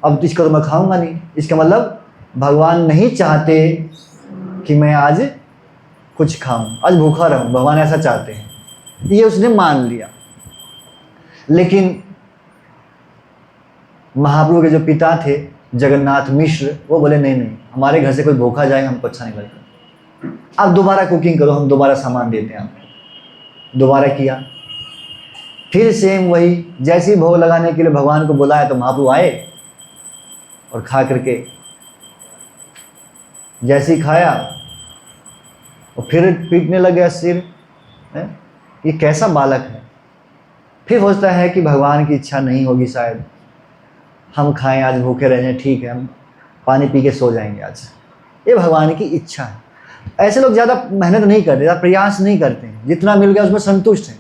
अब इसका तो मैं खाऊंगा नहीं। इसका मतलब भगवान नहीं चाहते कि मैं आज कुछ खाऊं, आज भूखा रहूं, भगवान ऐसा चाहते हैं, ये उसने मान लिया। लेकिन महाप्रभु के जो पिता थे जगन्नाथ मिश्र, वो बोले नहीं नहीं, हमारे घर से कोई भूखा जाए हमको अच्छा नहीं लगता, आप दोबारा कुकिंग करो, हम दोबारा सामान देते हैं आपको। दोबारा किया, फिर सेम वही, जैसे ही भोग लगाने के लिए भगवान को बुलाया तो महाप्रभु आए और खा करके जैसे ही खाया और फिर पीटने लग गया सिर। ये कैसा बालक है? फिर सोचता है कि भगवान की इच्छा नहीं होगी शायद, हम खाएं आज, भूखे रह जाएं, ठीक है हम पानी पी के सो जाएंगे आज, ये भगवान की इच्छा है। ऐसे लोग ज़्यादा मेहनत नहीं करते, ज़्यादा प्रयास नहीं करते हैं, जितना मिल गया उसमें संतुष्ट हैं।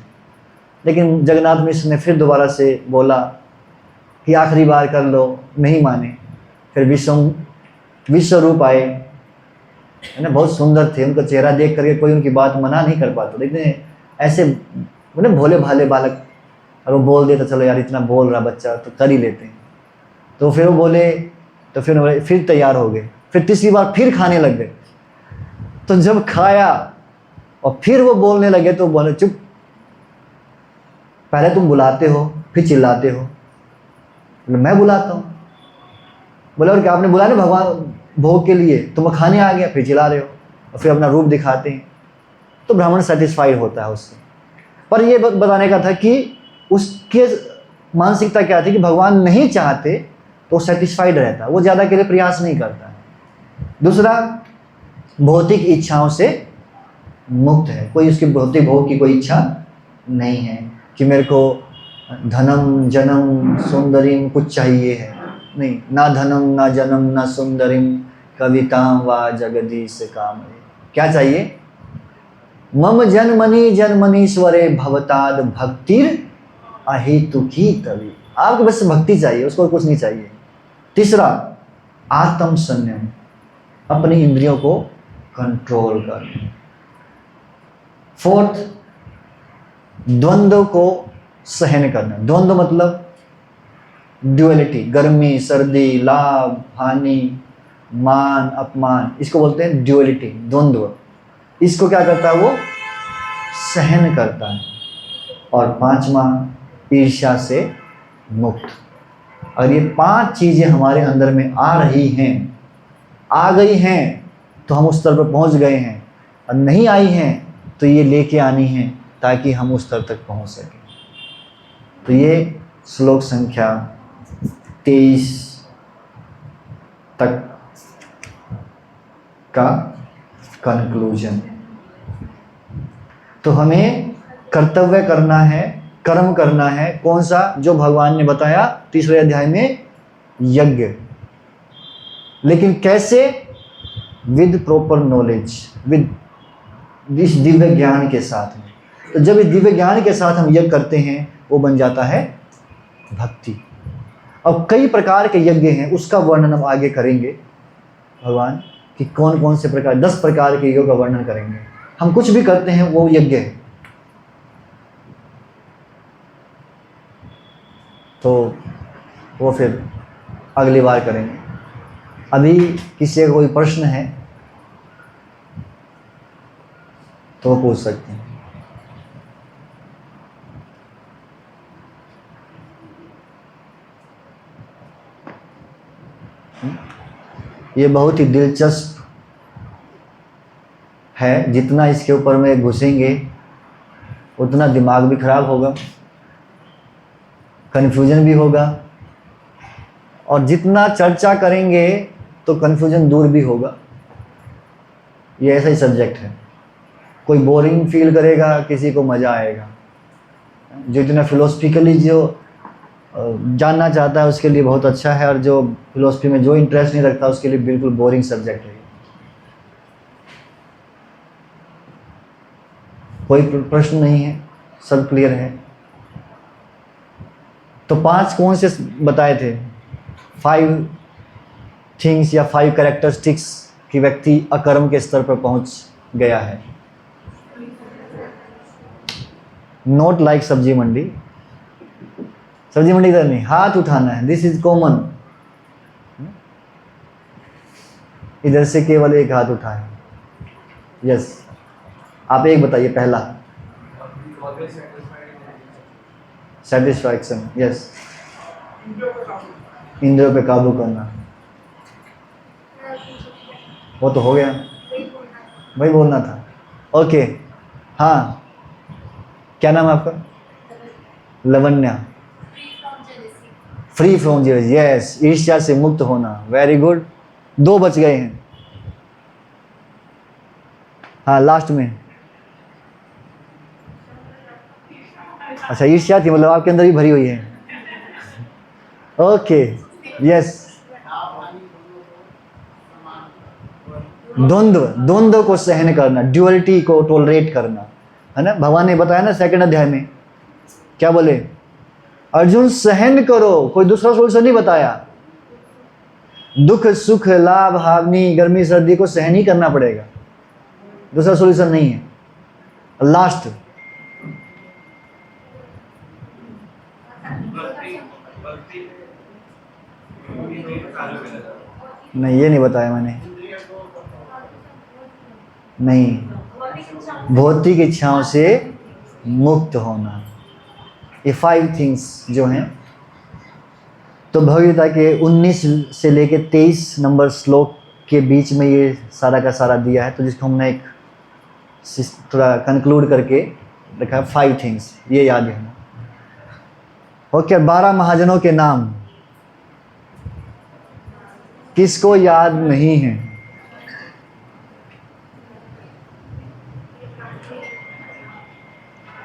लेकिन जगन्नाथ मिश्र ने फिर दोबारा से बोला कि आखिरी बार कर लो, नहीं माने। फिर विश्वरूप आए, है ना, बहुत सुंदर थे, उनका चेहरा देख करके कोई उनकी बात मना नहीं कर पाता। लेकिन ऐसे मतलब भोले भाले बालक, और वो बोल देता चलो यार इतना बोल रहा बच्चा तो कर ही लेते हैं। तो फिर वो बोले, तो फिर तैयार हो गए, फिर तीसरी बार फिर खाने लग गए। तो जब खाया और फिर वो बोलने लगे तो बोले चुप, पहले तुम बुलाते हो फिर चिल्लाते हो। मैं बुलाता हूँ। बोले और क्या, आपने बुलाया ना भगवान भोग के लिए, तो मैं खाने आ गया, फिर चिल्ला रहे हो, और फिर अपना रूप दिखाते हैं। तो ब्राह्मण सेटिस्फाइड होता है उससे। पर ये बताने का था कि उसके मानसिकता क्या थी कि भगवान नहीं चाहते तो सेटिस्फाइड रहता, वो ज़्यादा के लिए प्रयास नहीं करता। दूसरा, भौतिक इच्छाओं से मुक्त है, कोई उसकी भौतिक भोग की कोई इच्छा नहीं है कि मेरे को धनम जन्म सुंदरीम कुछ चाहिए है, नहीं, ना धनम ना जन्म ना सुंदरीम कविताम वा जगदीश काम। क्या चाहिए? मम जन्मनि जन्मनीश्वरे भवताद भक्तिर अहेतुकी तभी। आपको बस भक्ति चाहिए, उसको कुछ नहीं चाहिए। तीसरा, आत्म संयम, अपनी इंद्रियों को कंट्रोल करना। फोर्थ, द्वंद्व को सहन करना। द्वंद्व मतलब ड्युअलिटी, गर्मी सर्दी, लाभ हानि, मान अपमान, इसको बोलते हैं ड्युअलिटी, द्वंद्व। इसको क्या करता है? वो सहन करता है। और पांचवा, ईर्ष्या से मुक्त। और ये 5 चीजें हमारे अंदर में आ रही हैं, आ गई हैं तो हम उस स्तर पर पहुंच गए हैं, और नहीं आई हैं तो ये लेके आनी है ताकि हम उस स्तर तक पहुंच सकें। तो ये श्लोक संख्या 23 तक का कंक्लूजन। तो हमें कर्तव्य करना है, कर्म करना है, कौन सा? जो भगवान ने बताया 3रे अध्याय में, यज्ञ। लेकिन कैसे? विद प्रॉपर नॉलेज, विद इस दिव्य ज्ञान के साथ में। तो जब इस दिव्य ज्ञान के साथ हम यज्ञ करते हैं, वो बन जाता है भक्ति। अब कई प्रकार के यज्ञ हैं, उसका वर्णन हम आगे करेंगे भगवान, कि कौन कौन से प्रकार, 10 प्रकार के यज्ञों का वर्णन करेंगे। हम कुछ भी करते हैं वो यज्ञ है। तो वो फिर अगली बार करेंगे। अभी किसी का कोई प्रश्न है तो पूछ सकते हैं। ये बहुत ही दिलचस्प है, जितना इसके ऊपर में घुसेंगे उतना दिमाग भी खराब होगा, कन्फ्यूजन भी होगा, और जितना चर्चा करेंगे तो कन्फ्यूजन दूर भी होगा। ये ऐसा ही सब्जेक्ट है, कोई बोरिंग फील करेगा, किसी को मज़ा आएगा। जो इतना फिलोसफिकली जो जानना चाहता है उसके लिए बहुत अच्छा है, और जो फिलोसफी में जो इंटरेस्ट नहीं रखता उसके लिए बिल्कुल बोरिंग सब्जेक्ट है। कोई प्रश्न नहीं है, सब क्लियर है। तो 5 कौन से बताए थे? 5 थिंग्स या 5 कैरेक्टरिस्टिक्स कि व्यक्ति अकर्म के स्तर पर पहुंच गया है। नोट लाइक सब्जी मंडी, सब्जी मंडी इधर नहीं, हाथ उठाना है, दिस इज कॉमन। इधर से केवल एक हाथ उठाए। यस, आप एक बताइए। पहला, सेटिस्फैक्शन। यस, इंद्रियों पे काबू करना, वो तो हो गया, वही बोलना था। ओके, हाँ, क्या नाम है आपका? Lavanya. Free from jealousy. Yes, ईर्ष्या से मुक्त होना। वेरी गुड, 2 बच गए हैं। हाँ, लास्ट में। अच्छा, ईर्ष्या थी, मतलब आपके अंदर भी भरी हुई है। ओके, यस, द्वंद्व को सहन करना, ड्युअलिटी को टॉलरेट करना, है ना। भगवान ने बताया ना 2nd अध्याय में, क्या बोले? अर्जुन सहन करो, कोई दूसरा सोल्यूशन नहीं बताया। दुख सुख लाभ हानि गर्मी सर्दी को सहन ही करना पड़ेगा, दूसरा सोल्यूशन नहीं है। लास्ट, नहीं, ये नहीं बताया मैंने। नहीं, भौतिक इच्छाओं से मुक्त होना। ये 5 थिंग्स जो हैं, तो भगवद्गीता के 19 से लेके 23 नंबर श्लोक के बीच में ये सारा का सारा दिया है। तो जिसको हमने एक थोड़ा कंक्लूड करके रखा है 5 थिंग्स, ये याद है। ओके, 12 महाजनों के नाम किसको याद नहीं है?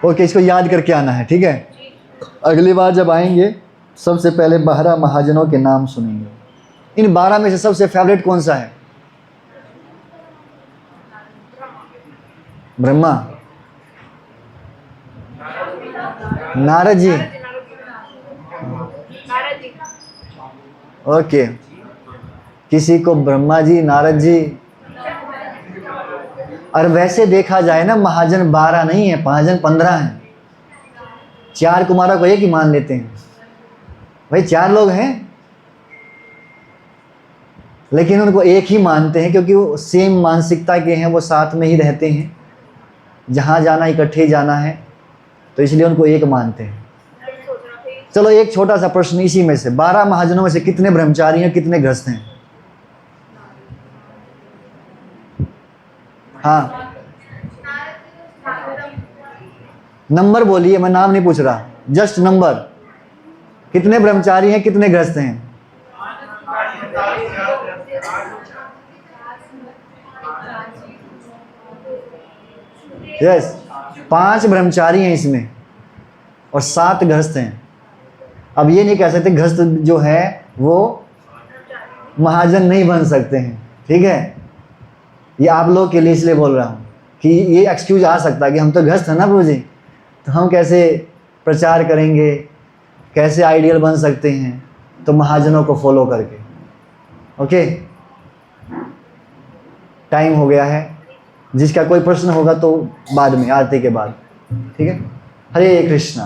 ओके, इसको याद करके आना है, ठीक है। अगली बार जब आएंगे सबसे पहले 12 महाजनों के नाम सुनेंगे। इन 12 में से सबसे फेवरेट कौन सा है? ब्रह्मा, नारद जी, ओके, किसी को ब्रह्मा जी, नारद जी। और वैसे देखा जाए ना, महाजन 12 नहीं है, महाजन 15 हैं। 4 कुमारों को एक ही मान लेते हैं, भाई 4 लोग हैं, लेकिन उनको एक ही मानते हैं क्योंकि वो सेम मानसिकता के हैं, वो साथ में ही रहते हैं, जहाँ जाना इकट्ठे ही जाना है, तो इसलिए उनको एक मानते हैं। चलो एक छोटा सा प्रश्न इसी में से, 12 महाजनों में से कितने ब्रह्मचारी हैं, कितने गृहस्थ हैं? हाँ, नंबर बोलिए, मैं नाम नहीं पूछ रहा, जस्ट नंबर। कितने ब्रह्मचारी हैं, कितने गृहस्थ हैं? यस, 5 ब्रह्मचारी हैं इसमें और 7 गृहस्थ हैं। अब ये नहीं कह सकते गृहस्थ जो है वो महाजन नहीं बन सकते हैं, ठीक है। ये आप लोग के लिए इसलिए बोल रहा हूँ कि ये एक्सक्यूज आ सकता है कि हम तो गृहस्थ हैं ना प्रभु जी, तो हम कैसे प्रचार करेंगे, कैसे आइडियल बन सकते हैं, तो महाजनों को फॉलो करके। ओके, टाइम हो गया है, जिसका कोई प्रश्न होगा तो बाद में, आरती के बाद, ठीक है। हरे कृष्णा।